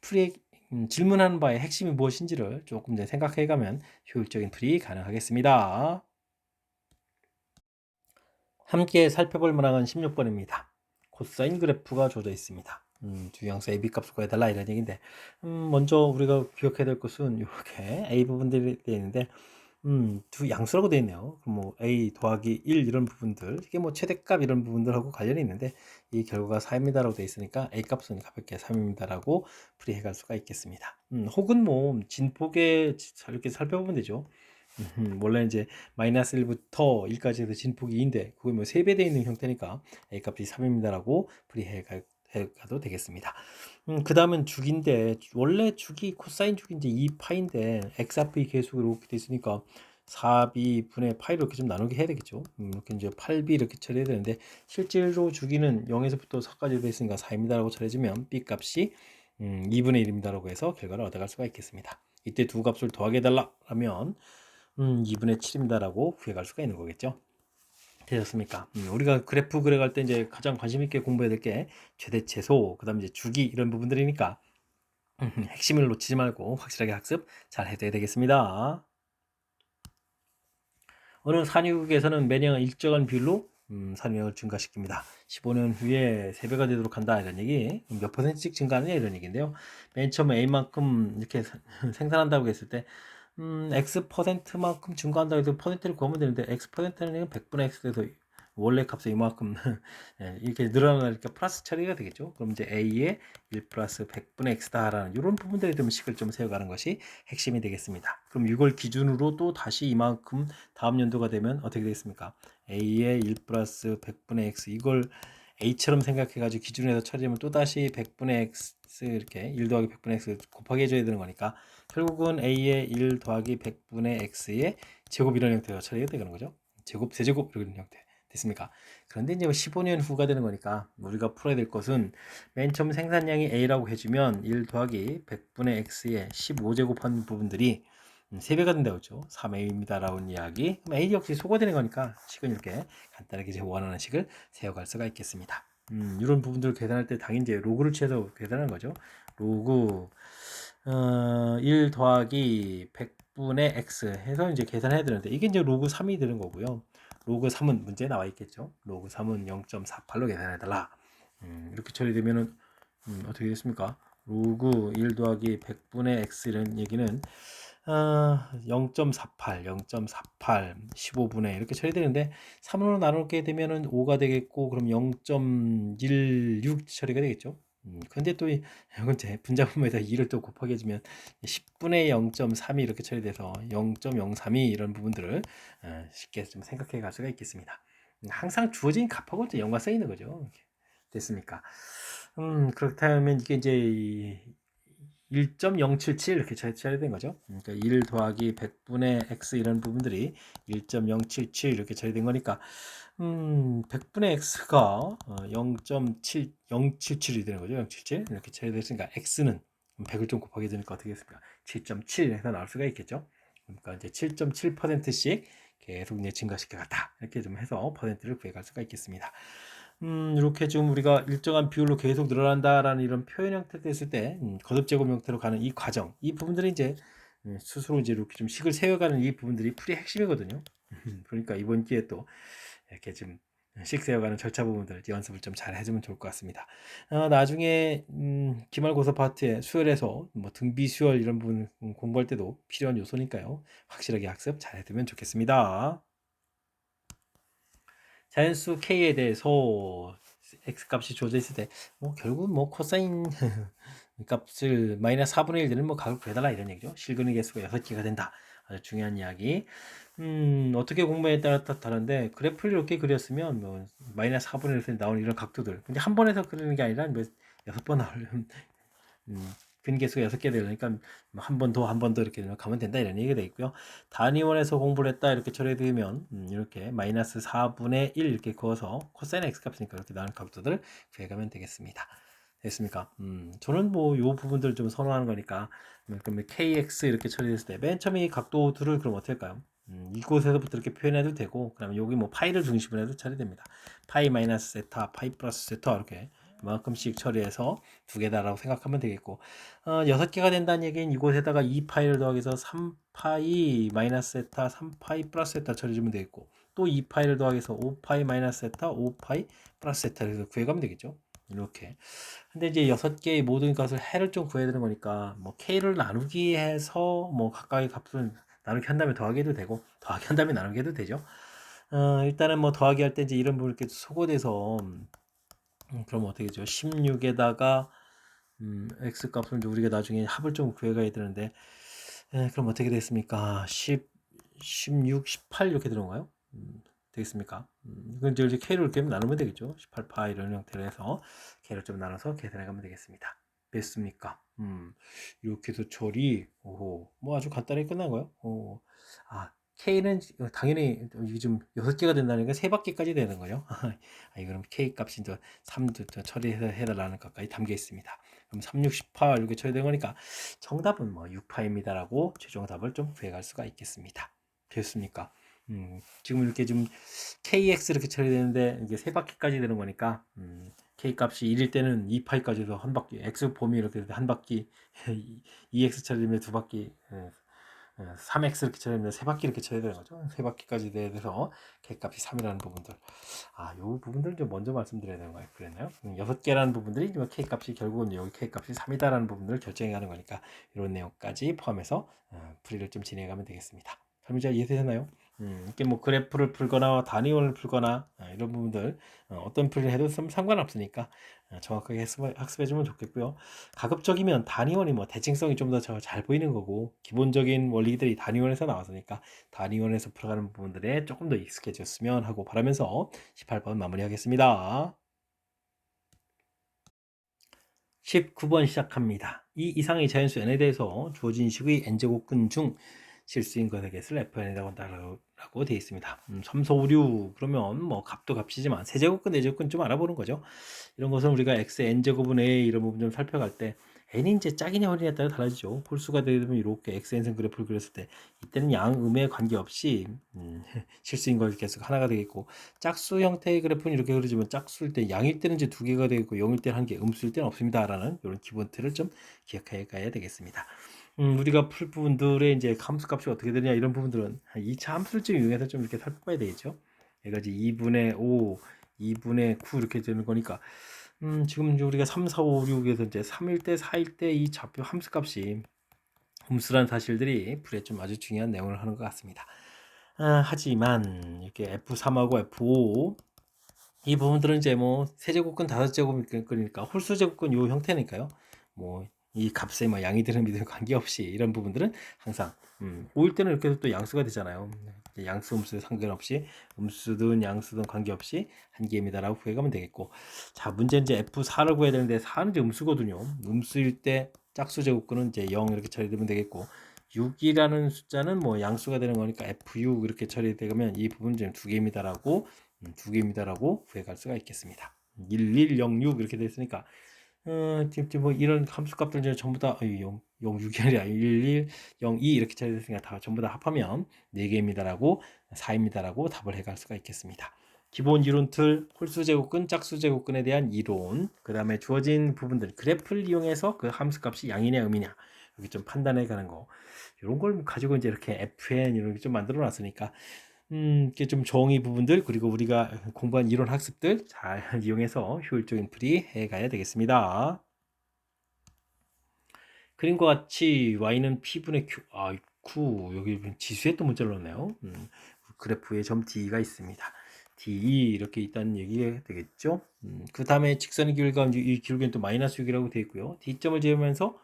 S1: 풀이 질문하는 바의 핵심이 무엇인지를 조금 더 생각해 가면 효율적인 풀이 가능하겠습니다. 함께 살펴볼 문항은 16번입니다. 코사인 그래프가 주어져 있습니다. 두 양수 AB 값을 구해달라 이런 얘기인데 먼저 우리가 기억해야 될 것은 이렇게 A 부분들이 되어 있는데 두 양수라고 되어 있네요. 그럼 뭐 A 더하기 1 이런 부분들 이게 뭐 최대값 이런 부분들하고 관련이 있는데 이 결과가 4입니다라고 되어 있으니까 A 값은 가볍게 3입니다라고 풀이해 갈 수가 있겠습니다. 혹은 뭐 진폭에 이렇게 살펴보면 되죠. 원래 이제 마이너스 1부터 1까지 해서 진폭이 2인데 그게 뭐 3배 되어 있는 형태니까 A 값이 3입니다라고 가도 되겠습니다. 그 다음은 죽인데 원래 죽이 코사인 죽인지 2파인데 x 앞의 계수로 이렇게 돼 있으니까 4b 분의 파이로 이렇게 좀 나누게 해야 되겠죠. 이렇게 이제 8b 이렇게 처리해야 되는데 실제로 주기는 0에서부터 4까지 되어 있으니까 4입니다라고 처리해주면 b 값이 2분의 1입니다라고 해서 결과를 얻어갈 수가 있겠습니다. 이때 두 값을 더하게 해달라 하면 2분의 7입니다라고 구해갈 수가 있는 거겠죠. 되셨습니까? 우리가 그래프 그려갈 때 이제 가장 관심 있게 공부해야 될 게 최대체소, 그 다음에 이제 주기 이런 부분들이니까 핵심을 놓치지 말고 확실하게 학습 잘 해둬야 되겠습니다. 어느 산유국에서는 매년 일정한 비율로 산유량을 증가시킵니다. 15년 후에 3배가 되도록 한다 이런 얘기. 몇 %씩 증가하느냐 이런 얘기인데요. 맨 처음에 A만큼 이렇게 생산한다고 했을 때 X %만큼 증가한다고 해서 퍼센트를 구하면 되는데 X %는 100분의 X에서 원래 값에 이만큼 예, 이렇게 늘어나니까 플러스 처리가 되겠죠. 그럼 이제 A의 1 플러스 100분의 X다라는 이런 부분들에 좀 식을 좀 세워가는 것이 핵심이 되겠습니다. 그럼 이걸 기준으로 또 다시 이만큼 다음 연도가 되면 어떻게 되겠습니까? A의 1 플러스 100분의 X 이걸 A처럼 생각해가지고 기준에서 처리하면 또다시 100분의 X 이렇게 1 더하기 100분의 X 곱하기 해줘야 되는 거니까 결국은 A의 1 더하기 100분의 X의 제곱 이런 형태가 처리가 되는 거죠. 제곱, 세제곱 이런 형태 됐습니까? 그런데 이제 15년 후가 되는 거니까 우리가 풀어야 될 것은 맨 처음 생산량이 A라고 해주면 1 더하기 100분의 X의 15제곱한 부분들이 3배가 된다고 했죠. 3A입니다. 라는 이야기. 그럼 A 역시 소거되는 거니까 식은 이렇게 간단하게 제 원하는 식을 세워갈 수가 있겠습니다. 이런 부분들을 계산할 때 당연히 이제 로그를 취해서 계산하는 거죠. 로그 1 더하기 100분의 x 해서 이제 계산해야 되는데 이게 이제 로그 3이 되는 거고요. 로그 3은 문제에 나와 있겠죠. 로그 3은 0.48로 계산해 달라. 이렇게 처리되면은 어떻게 됐습니까? 로그 1 더하기 100분의 x 이런 얘기는 0.48, 0.48, 15분의 이렇게 처리되는데 3으로 나누게 되면은 5가 되겠고 그럼 0.16 처리가 되겠죠. 근데 또 이건 제 분자분모에다 2를 또 곱하게 해주면 10분의 0.3이 이렇게 처리돼서 0.032 이런 부분들을 쉽게 좀 생각해 갈 수가 있겠습니다. 항상 주어진 값하고 연관성 있는 거죠. 이렇게. 됐습니까? 그렇다면 이게 이제 1.077 이렇게 처리된 거죠. 그러니까 1 더하기 100분의 x 이런 부분들이 1.077 이렇게 처리된 거니까 100분의 x가 0.7077이 되는 거죠. 077 이렇게 처리됐으니까 x는 100을 좀 곱하게 되니까 어떻게 됐습니까? 7.7 해서 나올 수가 있겠죠. 그러니까 이제 7.7%씩 계속 이제 증가시켜 갔다. 이렇게 좀 해서 퍼센트를 구해 갈 수가 있겠습니다. 이렇게 좀 우리가 일정한 비율로 계속 늘어난다라는 이런 표현 형태 됐을 때 거듭 제곱 형태로 가는 이 과정, 이 부분들이 이제 스스로 이제 이렇게 좀 식을 세워가는 이 부분들이 풀이 핵심이거든요. 그러니까 이번 기회에 또 이렇게 좀 식 세워가는 절차 부분들 연습을 좀 잘 해주면 좋을 것 같습니다. 나중에 기말고사 파트에 수열에서 뭐 등비 수열 이런 부분 공부할 때도 필요한 요소니까요. 확실하게 학습 잘 해두면 좋겠습니다. 자연수 K에 대해서 X 값이 주어져 있을 때, 뭐, 결국 뭐, 코사인, 값을 마이너스 4분의 1 되는 뭐 각을 구해달라 이런 얘기죠. 실근의 개수가 6개가 된다. 아주 중요한 이야기. 어떻게 공부에 따라 다른데 그래프를 이렇게 그렸으면 뭐 마이너스 4분의 1에서 나오는 이런 각도들. 근데 한 번에서 그리는 게 아니라 뭐 6번 나오려면 근개수가 6개 되니까 한 번 더 한 번 더 이렇게 가면 된다 이런 얘기가 되어 있고요. 단위원에서 공부를 했다 이렇게 처리되면 이렇게 마이너스 4분의 1 이렇게 그어서 코사인 x 값이니까 이렇게 나오는 각도들을 구해가면 되겠습니다. 됐습니까? 저는 뭐 요 부분들 좀 선호하는 거니까 그러면 kx 이렇게 처리됐을 때 맨 처음에 이 각도들을 그럼 어떻게 할까요? 이곳에서부터 이렇게 표현해도 되고 그다음에 여기 뭐 파이를 중심으로 해도 처리됩니다. 파이 마이너스 세타, 파이 플러스 세타 이렇게 그만큼씩 처리해서 두 개다라고 생각하면 되겠고 6개가 된다는 얘기는 이곳에다가 2파이를 더하기 해서 3파이 마이너스 세타 3파이 플러스 세타 처리해주면 되겠고 또 2파이를 더하기 해서 5파이 마이너스 세타 5파이 플러스 세타를 해서 구해가면 되겠죠. 이렇게. 근데 이제 6개의 모든 값을 해를 좀 구해야 되는 거니까 뭐 k를 나누기 해서 뭐 각각의 값을 나누기 한 다음에 더하기 해도 되고 더하기 한 다음에 나누기 해도 되죠. 일단은 뭐 더하기 할 때 이제 이런 부분을 이렇게 소거돼서 그럼 어떻게 되죠? 16에다가 x 값을 이제 우리가 나중에 합을 좀 구해가야 되는데 그럼 어떻게 됐습니까? 10, 16, 18 이렇게 들어온가요? 되겠습니까? 이건 이제 k를 이렇게 나누면 되겠죠? 18파 이런 형태로 해서 k를 좀 나눠서 계산해 가면 되겠습니다. 됐습니까? 이렇게 해서 처리, 오호, 뭐 아주 간단하게 끝난 거예요. k는 당연히 이게 좀 6개가 된다는 게 3바퀴까지 되는 거죠. 그럼 k 값이 이제 3도 처리해서 해달라는 것까지 담겨 있습니다. 그럼 3, 6, 18 이렇게 처리된 거니까 정답은 뭐 6파입니다라고 최종 답을 좀 구해갈 수가 있겠습니다. 됐습니까? 지금 이렇게 좀 kx 이렇게 처리되는데 이게 3바퀴까지 되는 거니까 k 값이 1일 때는 2파이까지 해서 한 바퀴, x 범위 이렇게 한 바퀴, 2x 처리되면 2바퀴, 3x 이렇게 처리되면 3바퀴 이렇게 처리되는 거죠. 3바퀴까지 돼서 k 값이 3이라는 부분들. 요 부분들 좀 먼저 말씀드려야 되는 거예요. 그랬나요? 6개라는 부분들이 k 값이 결국은 여기 k 값이 3이다라는 부분들을 결정해 가는 거니까 이런 내용까지 포함해서 풀이를 좀 진행해 가면 되겠습니다. 설명 잘 이해되셨나요? 이렇게 뭐 그래프를 풀거나 단위원을 풀거나 이런 부분들 어떤 풀이를 해도 상관없으니까 정확하게 학습해 주면 좋겠고요. 가급적이면 단위원이 뭐 대칭성이 좀 더 잘 보이는 거고 기본적인 원리들이 단위원에서 나왔으니까 단위원에서 풀어가는 부분들에 조금 더 익숙해졌으면 하고 바라면서 18번 마무리하겠습니다. 19번 시작합니다. 이 이상의 자연수 n에 대해서 주어진 식의 n제곱근 중 실수인 것의 개수를 fn이라고 한다라고 되어 있습니다. 3, 4, 5, 6 그러면 뭐 값도 값이지만 세제곱근, 네제곱근 좀 알아보는 거죠. 이런 것은 우리가 x n제곱은 a 이런 부분 좀 살펴갈 때 n이 이제 짝이냐 홀이냐에 따라 달라지죠. 홀수가 되면 이렇게 xn승 그래프를 그렸을 때 이때는 양음에 관계없이 실수인 것의 개수가 하나가 되겠고 짝수 형태의 그래프는 이렇게 그려지면 짝수일 때 양일 때는 이제 2개가 되고 0일 때는 1개, 음수일 때는 없습니다. 라는 이런 기본 틀을 좀 기억해 가야 되겠습니다. 우리가 풀 부분들의 이제 함수 값이 어떻게 되냐 이런 부분들은 2차 함수를 좀 이용해서 좀 이렇게 살펴봐야 되겠죠. 여기까지 2분의 5, 2분의 9 이렇게 되는 거니까 지금 우리가 3, 4, 5, 6에서 이제 3일 때, 4일 때 이 좌표 함수 값이 음수라는 사실들이 풀에 좀 아주 중요한 내용을 하는 것 같습니다. 하지만 이렇게 F3하고 F5 이 부분들은 이제 뭐 세제곱근, 다섯제곱근이니까 홀수제곱근 요 형태니까요. 뭐 이 값에 뭐 양이 드는 미들 관계없이 이런 부분들은 항상 5일 때는 이렇게 또 양수가 되잖아요. 양수 음수 상관없이 음수든 양수든 관계없이 한 개입니다라고 구해가면 되겠고 자 문제 이제 F4를 구해야 되는데 4는 이제 음수거든요. 음수일 때 짝수 제곱근은 이제 0 이렇게 처리되면 되겠고 6이라는 숫자는 뭐 양수가 되는 거니까 F6 이렇게 처리되면 이 부분은 지금 두 개입니다라고 두 개입니다라고 구해갈 수가 있겠습니다. 1106 이렇게 됐으니까 지금 뭐 이런 함수 값들 이제 전부 다 0, 6이 아니라 11, 02 이렇게 처리됐으니까 다 전부 다 합하면 4개입니다라고 4입니다라고 답을 해갈 수가 있겠습니다. 기본 이론 틀, 홀수 제곱근, 짝수 제곱근에 대한 이론, 그 다음에 주어진 부분들, 그래프를 이용해서 그 함수 값이 양이냐 음이냐 이렇게 좀 판단해 가는 거. 이런 걸 가지고 이제 이렇게 FN 이런 게 좀 만들어 놨으니까 이렇게 좀 정의 부분들 그리고 우리가 공부한 이론 학습들 잘 이용해서 효율적인 풀이 해 가야 되겠습니다. 그림과 같이 y는 p분의 q, q 여기 지수에 또 문자를 넣었네요. 그래프에 점 d가 있습니다. D 이렇게 있다는 얘기가 되겠죠. 그 다음에 직선의 기울기가 이 기울기는 또 마이너스 6이라고 되어 있고요. D점을 지으면서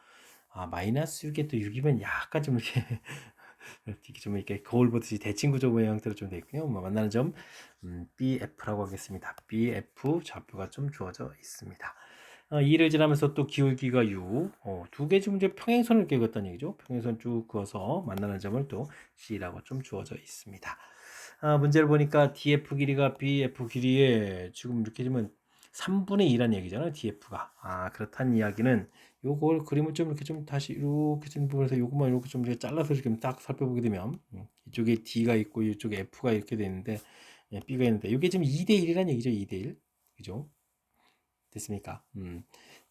S1: 마이너스 6에 또 6이면 약간 좀 이렇게 좀 이렇게 거울 보듯이 대칭 구조 모양 형태로 좀 되어 있고요. 만나는 점 BF라고 하겠습니다. BF 좌표가 좀 주어져 있습니다. 2를 지나면서 또 기울기가 6, 두 개 지금 이제 평행선을 그었다는 얘기죠. 평행선 쭉 그어서 만나는 점을 또 C라고 좀 주어져 있습니다. 문제를 보니까 DF 길이가 BF 길이에 지금 이렇게 되면 3분의 2란 얘기잖아요. DF가. 그렇다는 이야기는 요걸 그림을 좀 이렇게 좀 다시 이렇게 좀 부분에서 요것만 이렇게 좀 이렇게 잘라서 이렇게 딱 살펴보게 되면 이쪽에 D가 있고 이쪽에 F가 이렇게 되는데 B가 있는데 이게 지금 2대 1이란 얘기죠. 2대 1. 그죠? 됐습니까?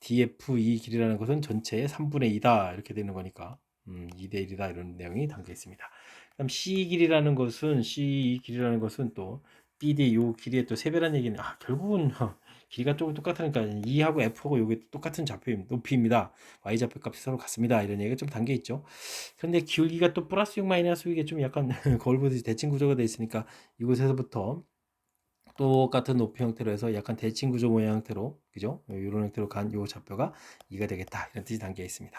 S1: DF2 길이라는 것은 전체의 3분의 2다 이렇게 되는 거니까 2대 1이다 이런 내용이 담겨 있습니다. 그다음 C 길이라는 것은 또 BD 요 길이의 또 3배라는 얘기는 결국은 길이가 조금 똑같으니까 E하고 F하고 이게 똑같은 좌표 높이입니다. Y 좌표 값이 서로 같습니다. 이런 얘기가 좀 담겨 있죠. 그런데 기울기가 또 플러스 6 마이너스 6이 좀 약간 거울 보듯이 대칭 구조가 되어 있으니까 이곳에서부터 똑같은 높이 형태로 해서 약간 대칭 구조 모양 형태로, 그죠? 이런 형태로 간 요 좌표가 2가 되겠다. 이런 뜻이 담겨 있습니다.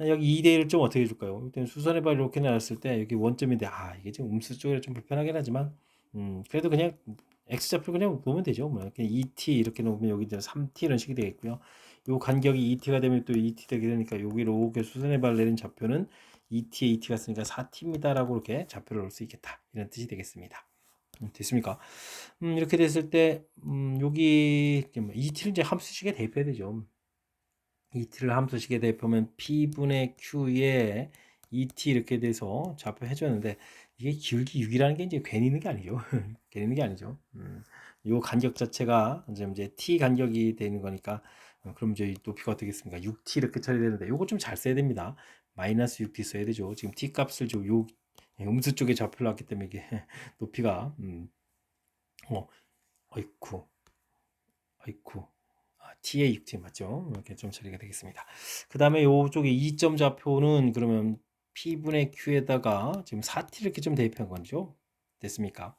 S1: 여기 2대 1을 좀 어떻게 해줄까요? 일단 수선의 발 이렇게 나눴을 때 여기 원점인데 이게 지금 음수 쪽이라 좀 불편하긴 하지만 그래도 그냥 x좌표 그냥 놓으면 되죠. 뭐 이렇게 2t 이렇게 놓으면 여기 이제 3t 이런 식이 되겠고요. 요 간격이 2t가 되면 또 2t 되게 되니까 여기로 이렇게 수선의 발 내린 좌표는 2t에 2t가 쓰니까 4t입니다라고 이렇게 좌표를 놓을 수 있겠다. 이런 뜻이 되겠습니다. 됐습니까? 이렇게 됐을 때, 여기, ET를 이제 함수식에 대입해야 되죠. ET를 함수식에 대입하면 P분의 Q에 ET 이렇게 돼서 좌표 해줬는데, 이게 기울기 6이라는 게 이제 괜히 있는 게 아니죠. 괜히 있는 게 아니죠. 요 간격 자체가 이제 T 간격이 되는 거니까, 그럼 이제 높이가 어떻게 겠습니까 6T 이렇게 처리되는데, 요거 좀 잘 써야 됩니다. 마이너스 6T 써야 되죠. 지금 T 값을 좀 음수 쪽에 좌표를 놨기 때문에 이게 높이가, 어, 어이쿠, 어이쿠. T의 6T 맞죠? 이렇게 좀 처리가 되겠습니다. 그 다음에 요쪽에 2점 좌표는 그러면 P분의 Q에다가 지금 4T 이렇게 좀 대입한 거죠? 됐습니까?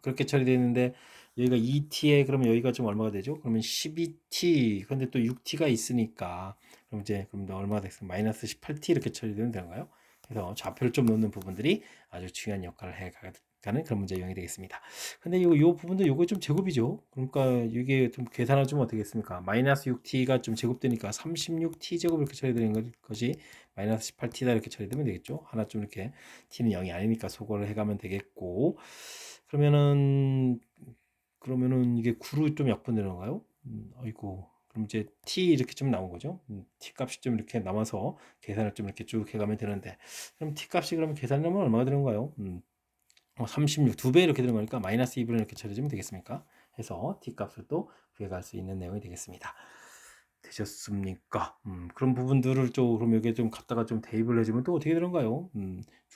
S1: 그렇게 처리되는데 여기가 2T에 그러면 여기가 좀 얼마가 되죠? 그러면 12T. 근데 또 6T가 있으니까 그럼 얼마가 됐어요? 마이너스 18T 이렇게 처리되면 되는가요? 그래서 좌표를 좀 놓는 부분들이 아주 중요한 역할을 해가는 그런 문제 유형이 되겠습니다. 근데 요 부분도 요거 좀 제곱이죠. 그러니까 이게 좀 계산을 좀 어떻게 했습니까? 마이너스 6t가 좀 제곱되니까 36t 제곱 이렇게 처리되는 것이 마이너스 18t다 이렇게 처리되면 되겠죠. 하나 좀 이렇게 t는 0이 아니니까 소거를 해가면 되겠고 그러면은 이게 9로 좀 약분되는 건가요? 아이고 그럼 이제 t 이렇게 좀 나온 거죠. t 값이 좀 이렇게 남아서 계산을 좀 이렇게 쭉 해가면 되는데 그럼 t 값이 그러면 계산하면 얼마가 되는 건가요? 36, 2배 이렇게 되는 거니까 마이너스 2분의 이렇게 처리해주면 되겠습니까? 해서 t값을 또 구해갈 수 있는 내용이 되겠습니다. 되셨습니까? 그런 부분들을 그럼 여기에 좀 갖다가 좀 대입을 해주면 또 어떻게 되는가요?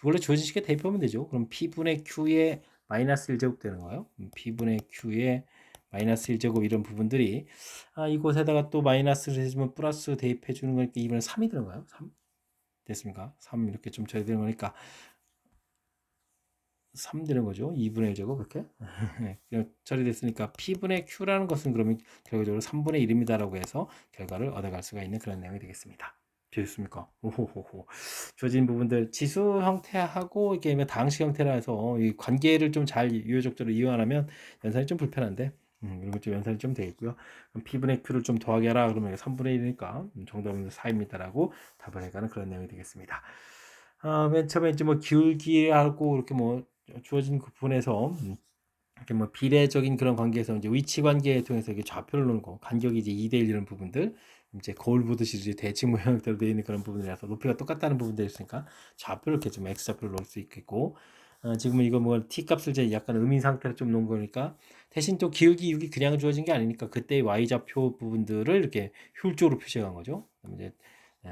S1: 원래 주어진 식에 대입하면 되죠. 그럼 p분의 q에 마이너스 1제곱 되는 거예요. p분의 q에 마이너스 1제곱 이런 부분들이 이곳에다가 또 마이너스를 해주면 플러스 대입해 주는 거니까 이번에 3이 되는 거예요. 3 됐습니까? 3 이렇게 좀 처리되는 거니까 3 되는 거죠. 2분의 1제곱 그렇게 처리됐으니까 P분의 Q라는 것은 그러면 결과적으로 3분의 1입니다라고 해서 결과를 얻어갈 수가 있는 그런 내용이 되겠습니다. 되셨습니까? 오호호호. 주어진 부분들 지수 형태하고 이게 다항식 형태라 해서 이 관계를 좀 잘 유효적절로 이용하면 연산이 좀 불편한데 이런 것좀 연산이 좀 되겠고요. 그럼 P분의 Q를 좀 더하게 하라 그러면 3분의 1이니까 정답은 4입니다라고 답을 해가는 그런 내용이 되겠습니다. 맨 처음에 이제 뭐 기울기하고 이렇게 뭐 주어진 그 부분에서 이렇게 뭐 비례적인 그런 관계에서 이제 위치 관계에 통해서 이게 좌표를 놓는 거, 간격이 이제 2대 1 이런 부분들, 이제 거울 보듯이 이제 대칭 모양대로 되어 있는 그런 부분이라서 높이가 똑같다는 부분들이 있으니까 좌표를 이렇게 좀 x 좌표를 놓을 수 있겠고, 지금은 이거 뭐 t 값을 이제 약간 음인 상태로 좀 놓은 거니까 대신 또 기울기 6이 그냥 주어진 게 아니니까 그때의 y 좌표 부분들을 이렇게 효율적으로 표시한 거죠. 그럼 이제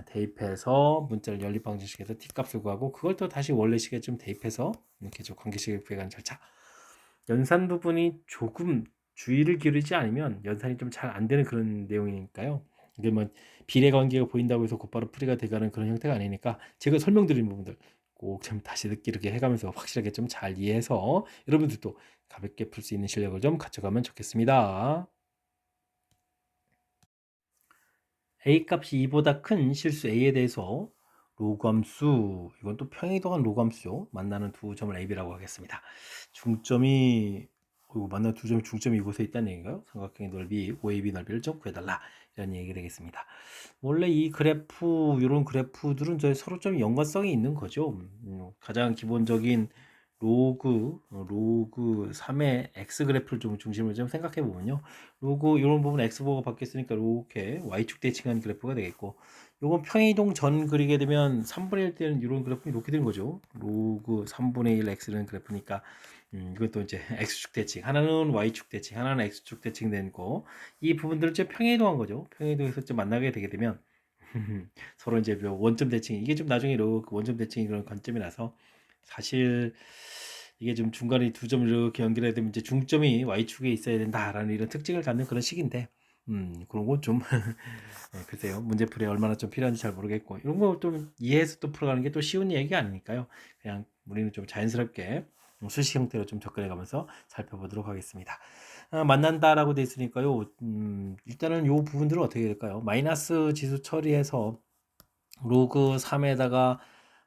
S1: 대입해서 문자를 연립 방정식에서 t 값을 구하고 그걸 또 다시 원래식에 좀 대입해서 이렇게 좀 관계식을 구해가는 절차. 연산 부분이 조금 주의를 기울이지 않으면 연산이 좀 잘 안 되는 그런 내용이니까요. 이게 뭐 비례 관계가 보인다고 해서 곧바로 풀이가 돼가는 그런 형태가 아니니까 제가 설명드린 부분들 꼭 좀 다시 듣기 이렇게 해가면서 확실하게 좀 잘 이해해서 여러분들도 가볍게 풀 수 있는 실력을 좀 갖춰가면 좋겠습니다. A 값이 2보다 큰 실수 A에 대해서 로그함수, 이건 또 평행이동한 로그함수죠. 만나는 두 점을 A, B라고 하겠습니다. 중점이 만나는 두 점의 중점이 이곳에 있다는 얘기인가요? 삼각형의 넓이 OAB 넓이를 좀 구해달라, 이런 얘기가 되겠습니다. 원래 이 그래프, 이런 그래프들은 저희 서로 좀 연관성이 있는 거죠. 가장 기본적인 로그 3의 x 그래프를 좀 중심으로 좀 생각해 보면요, 로그 이런 부분 x보가 바뀌었으니까 이렇게 y축 대칭한 그래프가 되겠고, 요건 평행이동 전 그리게 되면 3분의 1 때는 이런 그래프는 이렇게 되는 거죠. 로그 3분의 1 x라는 그래프니까 이것도 이제 x축 대칭, 하나는 y축 대칭, 하나는 x축 대칭된 거, 이 부분들을 좀 평행이동한 거죠. 평행이동에서 좀 만나게 되게 되면 서로 이제 원점 대칭, 이게 좀 나중에 그 원점 대칭 이런 관점이 나서, 사실 이게 좀 중간에 두 점을 이렇게 연결해야 되면 이제 중점이 y축에 있어야 된다라는 이런 특징을 갖는 그런 식인데, 그런 건 좀 글쎄요, 문제풀이 얼마나 좀 필요한지 잘 모르겠고, 이런 거 좀 이해해서 또 풀어가는 게 또 쉬운 얘기가 아니니까요. 그냥 우리는 좀 자연스럽게 수식 형태로 좀 접근해 가면서 살펴보도록 하겠습니다. 만난다라고 돼 있으니까요. 일단은 요 부분들은 어떻게 될까요? 마이너스 지수 처리해서 로그 3에다가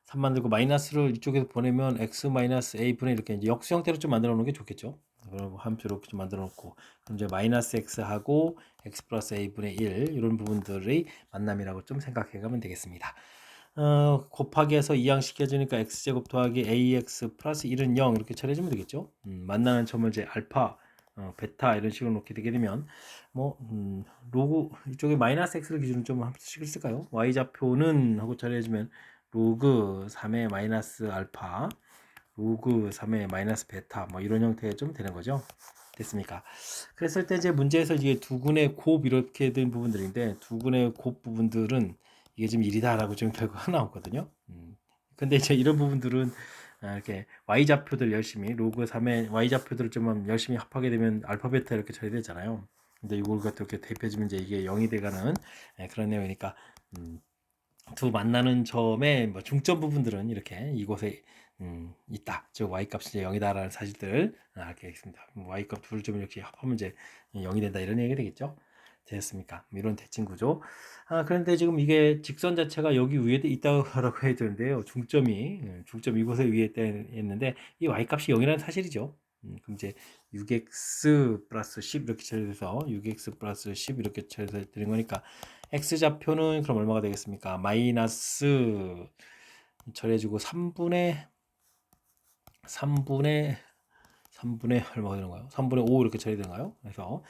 S1: 3 만들고 마이너스를 이쪽에서 보내면 x 마이너스 a 분의 이렇게 이제 역수 형태로 좀 만들어 놓는 게 좋겠죠. 그리고 함수 이렇게 좀 만들어 놓고, 그럼 이제 마이너스 x하고 x 플러스 a 분의 1 이런 부분들의 만남이라고 좀 생각해 가면 되겠습니다. 곱하기해서 이항시켜주니까 x제곱 더하기 ax 플러스 1은 0 이렇게 처리해주면 되겠죠. 만나는 점을 이제 알파, 베타 이런 식으로 놓게 되게 되면 뭐 로그 이쪽에 마이너스 x를 기준으로 좀 함수식을 쓸까요? y좌표는 하고 처리해주면 로그 3의 마이너스 알파, 로그 3의 마이너스 베타, 뭐 이런 형태가 좀 되는 거죠. 됐습니까? 그랬을 때 이제 문제에서 이게 두근의 곱 이렇게 된 부분들인데, 두근의 곱 부분들은 이게 지금 1이다라고 지금 결과가 나왔거든요. 근데 이제 이런 부분들은 이렇게 y좌표들 열심히 로그 3의 y좌표들을 좀 열심히 합하게 되면 알파 베타 이렇게 처리되잖아요. 근데 이걸 갖다 이렇게 대입해주면 이제 이게 0이 돼가는 그런 내용이니까, 두 만나는 점의 뭐 중점 부분들은 이렇게 이곳에 있다. 즉 y 값이 이제 0이다라는 사실들을 알게 되겠습니다. y 값 둘을 좀 이렇게 합하면 이제 0이 된다, 이런 얘기가 되겠죠. 됐습니까? 이런 대칭 구조. 그런데 지금 이게 직선 자체가 여기 위에 있다고 해야 되는데요. 중점 이곳에 위에 있는데 이 y 값이 0이라는 사실이죠. 그럼 이제 6x 플러스 10 이렇게 처리돼서 6x 플러스 10 이렇게 처리돼서 되는 거니까, x좌표는 그럼 얼마가 되겠습니까? 마이너스 처리해주고 3분의 얼마가 되는가요? 3분의 5 이렇게 처리되는가요? 그래서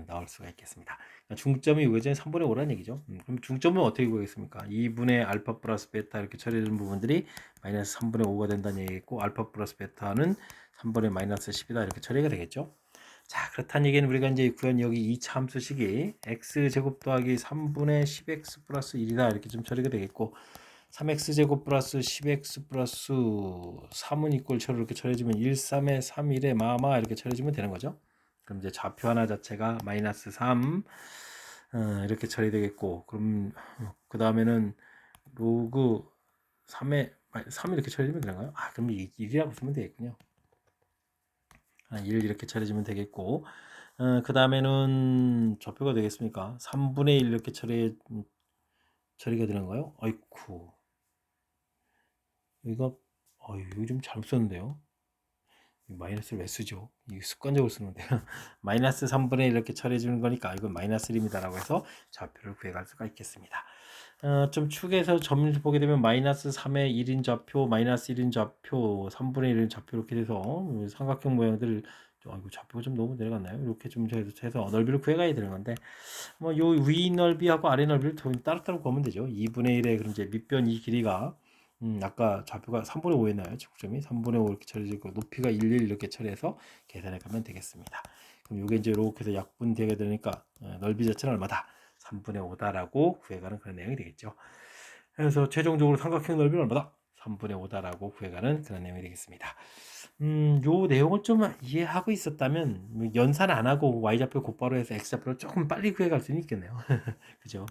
S1: 나올 수가 있겠습니다. 그러니까 중점이 외전에 3분의 5라는 얘기죠. 그럼 중점은 어떻게 구하겠습니까? 2분의 알파 플러스 베타 이렇게 처리되는 부분들이 마이너스 3분의 5가 된다는 얘기겠고, 알파 플러스 베타는 3분의 마이너스 10이다 이렇게 처리가 되겠죠. 자, 그렇다는 얘기는 우리가 이제 구한 여기 2차 함수식이 x제곱 더하기 3분의 10x 플러스 1이다 이렇게 좀 처리가 되겠고, 3x제곱 플러스 10x 플러스 3은 이꼴 처로 이렇게 처리해주면 1, 3에 3, 1에 마마 이렇게 처리해주면 되는 거죠. 그럼 이제 좌표 하나 자체가 마이너스 3 이렇게 처리되겠고, 그럼 그 다음에는 로그 3에 3 이렇게 처리되면 되나요? 그럼 1이라고 쓰면 되겠군요. 1 이렇게 처리해주면 되겠고, 그 다음에는 좌표가 되겠습니까? 3분의 1 이렇게 처리가 되는가요? 아이쿠, 이거 이거 좀 잘못 썼는데요. 마이너스를 왜 쓰죠? 이게 습관적으로 쓰는데 마이너스 3분의 1 이렇게 처리해 주는 거니까 이건 마이너스 1입니다 라고 해서 좌표를 구해갈 수가 있겠습니다. 좀 축에서 점을 보게 되면 마이너스 3의 1인 좌표, 마이너스 1인 좌표, 3분의 1인 좌표 이렇게 돼서 삼각형 모양들, 이거 좌표가 좀 너무 내려갔나요? 이렇게 좀 해서 넓이를 구해가야 되는 건데, 뭐 요 위 넓이하고 아래 넓이를 따로따로 구하면 되죠. 2분의 1의 그럼 이제 밑변 이 길이가 아까 좌표가 3분의 5였나요? 적점이 3분의 5 이렇게 처리되고 높이가 1, 1 이렇게 처리해서 계산해 가면 되겠습니다. 그럼 이게 이제 이렇게 해서 약분되게 되니까 넓이 자체는 얼마다? 3분의 5다라고 구해가는 그런 내용이 되겠죠. 그래서 최종적으로 삼각형 넓이는 얼마다? 3분의 5다라고 구해가는 그런 내용이 되겠습니다. 요 내용을 좀 이해하고 있었다면 연산 안 하고 y좌표 곧바로 해서 x좌표를 조금 빨리 구해갈 수는 있겠네요. 그죠?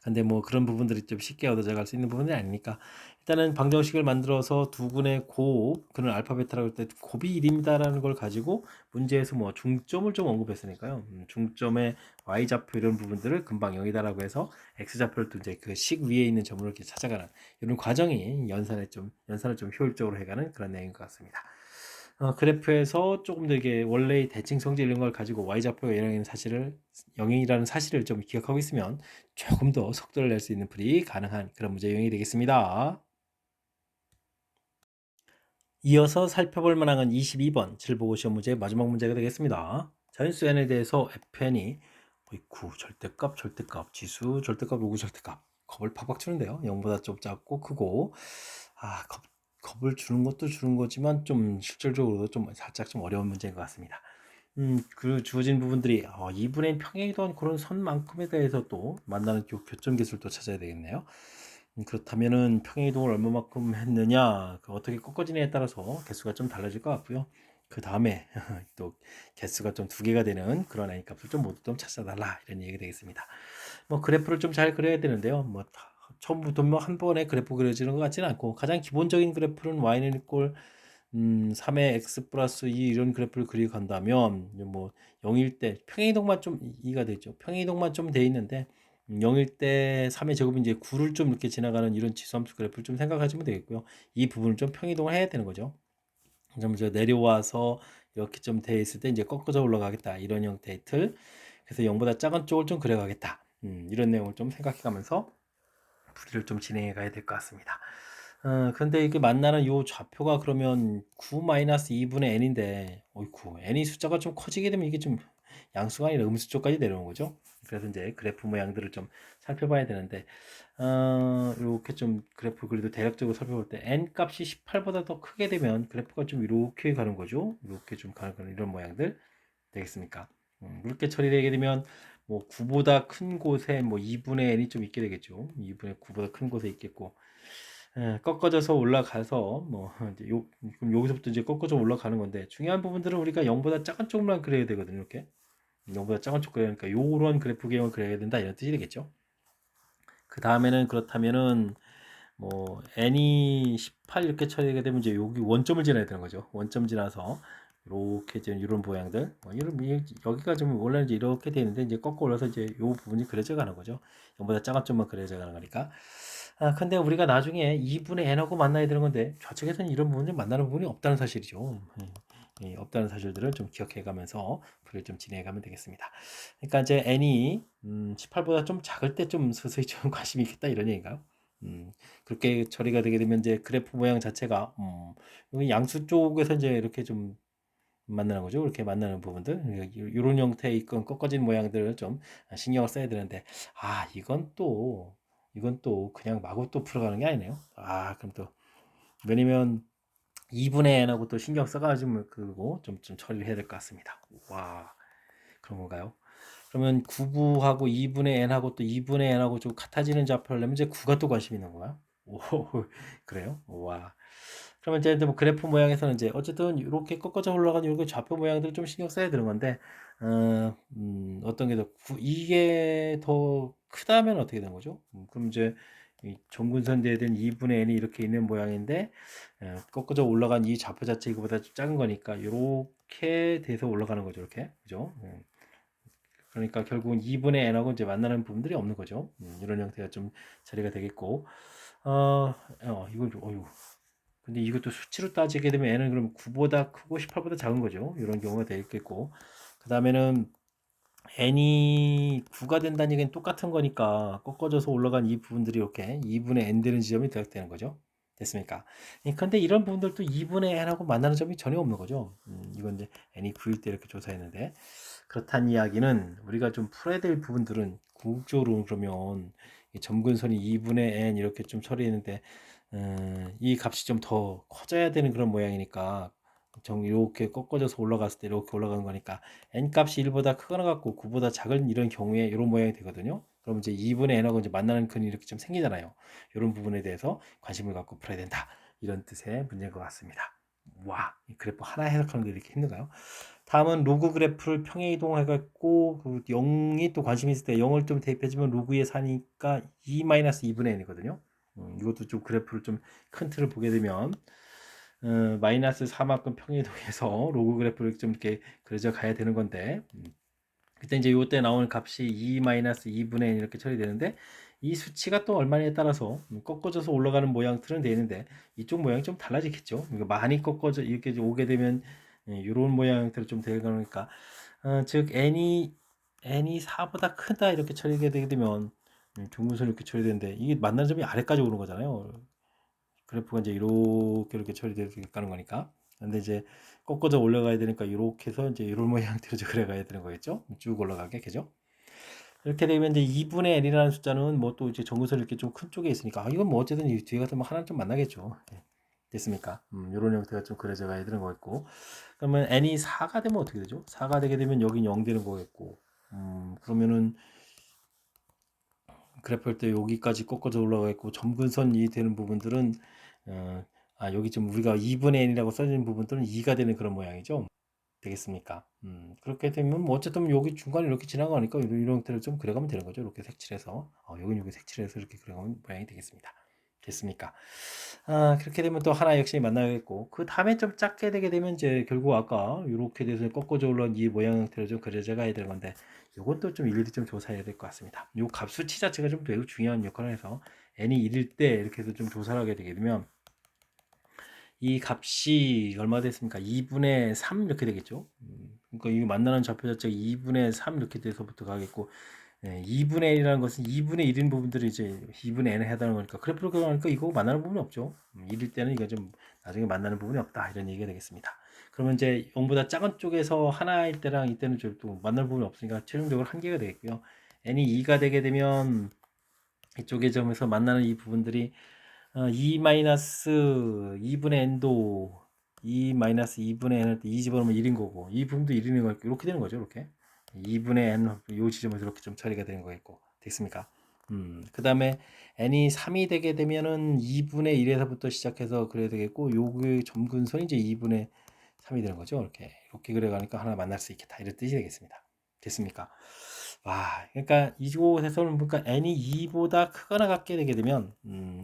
S1: 근데 뭐 그런 부분들이 좀 쉽게 얻어져갈 수 있는 부분이 아니니까 일단은 방정식을 만들어서 두근의 곱, 그는 알파 베타라고 할 때 곱이 1입니다라는 걸 가지고 문제에서 뭐 중점을 좀 언급했으니까요. 중점의 y좌표 이런 부분들을 금방 0이다라고 해서 x좌표를 또 이제 그 식 위에 있는 점으로 이렇게 찾아가는 이런 과정이 연산을 좀 효율적으로 해가는 그런 내용인 것 같습니다. 그래프에서 조금 더 이게 원래의 대칭 성질 이런 걸 가지고 y좌표가 0이라는 사실을 좀 기억하고 있으면 조금 더 속도를 낼 수 있는 풀이 가능한 그런 문제 유형이 되겠습니다. 이어서 살펴볼 만한 건 22번 질보고 시험 문제의 마지막 문제가 되겠습니다. 자연수 n에 대해서 fn이 구 절대값, 지수 절대값, 로그 절대값 겁을 팍팍 주는데요. 0보다 좀 작고 크고 겁을 주는 것도 주는 거지만 좀 실질적으로도 좀 살짝 좀 어려운 문제인 것 같습니다. 그 주어진 부분들이 2분의 평행이동 그런 선만큼에 대해서 또 만나는 교점 개수를 또 찾아야 되겠네요. 그렇다면은 평행이동을 얼마만큼 했느냐, 어떻게 꺾어지냐에 따라서 개수가 좀 달라질 것 같고요. 그 다음에 또 개수가 좀 두 개가 되는 그런 n 값을 좀 모두 좀 찾아달라 이런 얘기가 되겠습니다. 뭐 그래프를 좀 잘 그려야 되는데요. 뭐 처음부터 뭐 한 번에 그래프 그려지는 것 같지는 않고 가장 기본적인 그래프는 y는 이꼴 3의 x 플러스 2 이런 그래프를 그리고 간다면 뭐 0일 때 평행이동만 좀 2가 되죠. 평행이동만 좀 돼 있는데 0일 때 3의 제곱이 이제 9를 좀 이렇게 지나가는 이런 지수함수 그래프를 좀 생각하시면 되겠고요. 이 부분을 좀 평행이동을 해야 되는 거죠. 그럼 이제 내려와서 이렇게 좀 돼 있을 때 이제 꺾어져 올라가겠다 이런 형태의 틀. 그래서 0보다 작은 쪽을 좀 그려가겠다. 이런 내용을 좀 생각해 가면서 풀이를 좀 진행해 가야 될 것 같습니다. 근데 이게 만나는 요 좌표가 그러면 9-2분의 n인데, 어이쿠, n이 숫자가 좀 커지게 되면 이게 좀 양수가 아니라 음수 쪽까지 내려오는 거죠. 그래서 이제 그래프 모양들을 좀 살펴봐야 되는데, 이렇게 좀 그래프 그래도 대략적으로 살펴볼 때 n 값이 18보다 더 크게 되면 그래프가 좀 이렇게 가는 거죠. 이렇게 좀 가는 이런 모양들 되겠습니까? 이렇게 처리되게 되면 뭐 9보다 큰 곳에 뭐 2분의 n이 좀 있게 되겠죠. 2분의 9보다 큰 곳에 있겠고, 꺾어져서 올라가서 뭐 이제 그럼 여기서부터 이제 꺾어져 올라가는 건데 중요한 부분들은 우리가 0보다 작은 쪽만 그려야 되거든요. 이렇게 0보다 작은 쪽 그려야 하니까 요런 그래프 개형을 그려야 된다 이런 뜻이 되겠죠. 그 다음에는 그렇다면은 뭐 n이 18 이렇게 처리하게 되면 이제 여기 원점을 지나야 되는 거죠. 원점 지나서 이렇게 지금 이런 모양들 이런 여기가 좀 원래는 이제 이렇게 되어 있는데 이제 꺾어 올려서 이제 요 부분이 그려져 가는 거죠. 0보다 작은 쪽만 그려져 가는 거니까. 근데 우리가 나중에 2분의 n하고 만나야 되는 건데 좌측에서는 이런 부분을 만나는 부분이 없다는 사실이죠. 없다는 사실들을 좀 기억해 가면서 풀을 좀 진행해 가면 되겠습니다. 그러니까 이제 n이 18보다 좀 작을 때 좀 서서히 좀 관심이 있겠다 이런 얘기인가요? 그렇게 처리가 되게 되면 이제 그래프 모양 자체가 여기 양수 쪽에서 이제 이렇게 좀 만나는 거죠. 이렇게 만나는 부분들 이런 형태의 있건 꺾어진 모양들을 좀 신경을 써야 되는데 이건 또 그냥 마구 또 풀어가는 게 아니네요. 그럼 또 왜냐면 2분의 n하고 또 신경 써가지고 그거 좀 처리를 해야 될 것 같습니다. 와 그런 건가요? 그러면 9부하고 2분의 n하고 또 2분의 n하고 좀 같아지는 좌표를 내면 이제 9가 또 관심이 있는 거야? 오, 그래요? 와. 그러면 이제 뭐 그래프 모양에서는 이제 어쨌든 이렇게 꺾어져 올라가는 이렇게 좌표 모양들을 좀 신경 써야 되는 건데, 어떤 게 더, 이게 더 크다면 어떻게 되는 거죠? 그럼 이제 이 점근선대에 된 2분의 n이 이렇게 있는 모양인데, 꺾어져 올라간 이 좌표 자체 이거보다 좀 작은 거니까 이렇게 돼서 올라가는 거죠, 이렇게. 그죠? 그러니까 결국은 2분의 n하고 이제 만나는 부분들이 없는 거죠. 이런 형태가 좀 자리가 되겠고, 이걸 좀, 근데 이것도 수치로 따지게 되면 n은 그럼 9보다 크고 18보다 작은 거죠. 이런 경우가 되겠고, 그 다음에는 n이 9가 된다는 얘기는 똑같은 거니까 꺾어져서 올라간 이 부분들이 이렇게 2분의 n 되는 지점이 대략되는 거죠. 됐습니까? 근데 이런 부분들도 2분의 n하고 만나는 점이 전혀 없는 거죠. 이건 이제 n이 9일 때 이렇게 조사했는데, 그렇다는 이야기는 우리가 좀 풀어야 될 부분들은 궁극적으로 그러면 이 점근선이 2분의 n 이렇게 좀 처리했는데 이 값이 좀 더 커져야 되는 그런 모양이니까 이렇게 꺾어져서 올라갔을 때 이렇게 올라가는 거니까 n 값이 1보다 크거나 같고 9보다 작은 이런 경우에 이런 모양이 되거든요. 그럼 이제 2분의 n하고 이제 만나는 근이 이렇게 좀 생기잖아요. 이런 부분에 대해서 관심을 갖고 풀어야 된다. 이런 뜻의 문제인 것 같습니다. 와, 이 그래프 하나 해석하는 게 이렇게 힘든가요? 다음은 로그 그래프를 평행 이동해갖고 그 0이 또 관심이 있을 때 0을 좀 대입해주면 로그 2의 4니까 2-2분의 n이거든요. 이것도 좀 그래프를 좀 큰 틀을 보게 되면 마이너스 4만큼 평행 이동해서 로그 그래프를 좀 이렇게 그려져 가야 되는 건데 그때 이제 요때 나오는 값이 2-2분의 n 이렇게 처리되는데 이 수치가 또 얼마냐에 따라서 꺾어져서 올라가는 모양틀은 되는데 이쪽 모양이 좀 달라지겠죠. 그러니까 많이 꺾어져 이렇게 오게 되면 이런 모양들을 좀 되니까 즉 n이 4보다 크다 이렇게 처리가 되게 되면 중분선 이렇게 처리되는데 이게 만나는 점이 아래까지 오는 거잖아요. 그래프가 이제 이렇게 처리되게 가는 거니까. 근데 이제 꺾어져 올라가야 되니까 이렇게 해서 이제 이런 모양대로 그려가야 되는 거겠죠. 쭉 올라가게 그죠. 이렇게 되면 이제 2분의 n이라는 숫자는 뭐 또 이제 정근선이 이렇게 좀 큰 쪽에 있으니까 이건 뭐 어쨌든 이 뒤에 같으면 하나는 좀 만나겠죠. 됐습니까? 이런 형태가 좀 그려져 가야 되는 거겠고 그러면 n이 4가 되면 어떻게 되죠? 4가 되게 되면 여긴 0 되는 거겠고 그러면은 그래프 할 때 여기까지 꺾어져 올라가 있고 점근선이 되는 부분들은 여기 좀 우리가 2분의 n이라고 써진 부분들은 2가 되는 그런 모양이죠. 되겠습니까? 그렇게 되면 뭐 어쨌든 여기 중간에 이렇게 지나가니까 이런 형태를 좀 그려가면 되는 거죠. 이렇게 색칠해서 여기 색칠해서 이렇게 그려가면 모양이 되겠습니다. 됐습니까? 그렇게 되면 또 하나 역시 만나겠고 그 다음에 좀 작게 되게 되면 이제 결국 아까 이렇게 돼서 꺾어져 올라온 이 모양 형태로 좀 그려져 가야 될 건데 이것도 좀 일일이 좀 조사해야 될 것 같습니다. 이 값 수치 자체가 좀 매우 중요한 역할을 해서 n이 1일 때 이렇게 해서 좀 조사를 하게 되게 되면 이 값이 얼마 됐습니까? 2분의 3 이렇게 되겠죠. 그러니까 이 만나는 좌표 자체가 2분의 3 이렇게 돼서부터 가겠고 2분의 1이라는 것은 2분의 1인 부분들이 이제 2분의 n에 해당하는 거니까 그래프로 그러니까 이거 만나는 부분이 없죠. 1일 때는 이거 좀 나중에 만나는 부분이 없다 이런 얘기가 되겠습니다. 그러면 이제 0보다 작은 쪽에서 하나일 때랑 이때는 좀 또 만날 부분이 없으니까 최종적으로 한개가 되겠고요. n이 2가 되게 되면 이쪽의 점에서 만나는 이 부분들이 2-2분의 n도 2-2분의 n 할 때 2 집어넣으면 1인 거고 이 부분도 1인 거 이렇게 되는 거죠. 이렇게 2분의 n 요 지점에서 이렇게 좀 처리가 되는 거겠고 됐습니까? 그 다음에 n이 3이 되게 되면은 2분의 1에서부터 시작해서 그래야 되겠고 요게 점근선이 이제 2분의 3이 되는 거죠. 이렇게 그려가니까 하나 만날 수 있겠다 이런 뜻이 되겠습니다. 됐습니까? 와, 그러니까 이곳에서는 보니까 n이 2보다 크거나 같게 되게 되면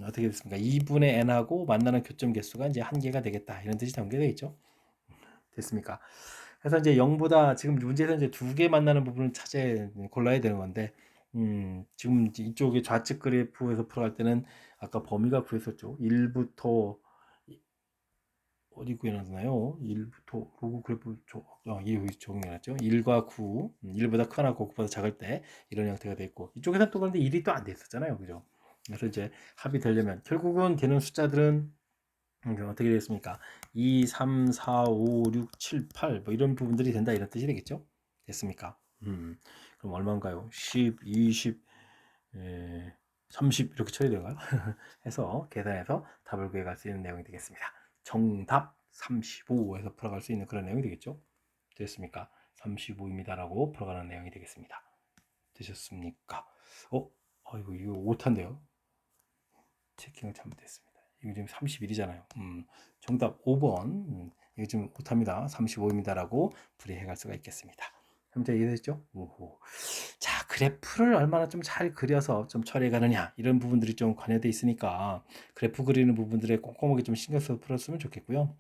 S1: 어떻게 됐습니까? 2분의 n하고 만나는 교점 개수가 이제 한 개가 되겠다 이런 뜻이 담겨져 있죠. 됐습니까? 그래서 이제 0보다 지금 문제에서 이제 두 개 만나는 부분을 골라야 되는 건데 지금 이쪽에 좌측 그래프에서 풀어갈 때는 아까 범위가 구했었죠. 1부터 어디 구해놨나요? 1부터 로그 그래프 여기 적용해놨죠. 1과 9, 1보다 크거나 9보다 작을 때 이런 형태가 돼 있고 이쪽에서는 또 그런데 1이 또 안 돼 있었잖아요. 그죠? 그래서 이제 합이 되려면 결국은 되는 숫자들은 어떻게 되겠습니까? 2, 3, 4, 5, 6, 7, 8 뭐 이런 부분들이 된다 이런 뜻이 되겠죠? 됐습니까? 그럼 얼마인가요? 10, 20, 30 이렇게 처리되가요 해서 계산해서 답을 구해갈 수 있는 내용이 되겠습니다. 정답 35에서 풀어갈 수 있는 그런 내용이 되겠죠. 됐습니까? 35입니다라고 풀어가는 내용이 되겠습니다. 되셨습니까? 이거 오타인데요. 체킹을 잘못했습니다. 이거 지금 31이잖아요. 정답 5번. 이거 지금 오타입니다. 35입니다라고 풀이해갈 수가 있겠습니다. 현재 이해됐죠? 오호. 자, 그래프를 얼마나 좀 잘 그려서 좀 처리해 가느냐 이런 부분들이 좀 관여돼 있으니까 그래프 그리는 부분들에 꼼꼼하게 좀 신경 써서 풀었으면 좋겠고요.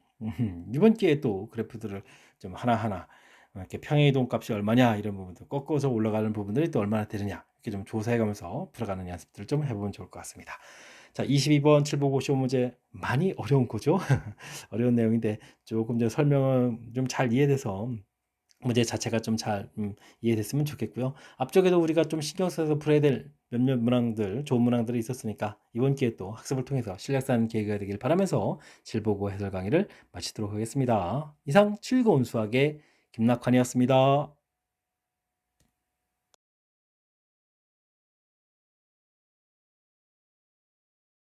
S1: 이번 기회에 또 그래프들을 좀 하나하나 이렇게 평행이동 값이 얼마냐 이런 부분들 꺾어서 올라가는 부분들이 또 얼마나 되느냐 이렇게 좀 조사해 가면서 풀어가는 연습들을 좀 해보면 좋을 것 같습니다. 자, 22번 7보고 시험 문제 많이 어려운 거죠. 어려운 내용인데 조금 더 설명은 좀 잘 이해돼서 문제 자체가 좀 잘 이해됐으면 좋겠고요. 앞쪽에도 우리가 좀 신경 써서 풀어야 될 몇몇 문항들, 좋은 문항들이 있었으니까 이번 기회에 또 학습을 통해서 실력 쌓는 계기가 되길 바라면서 질보고 해설 강의를 마치도록 하겠습니다. 이상 즐거운 수학의 김낙환이었습니다.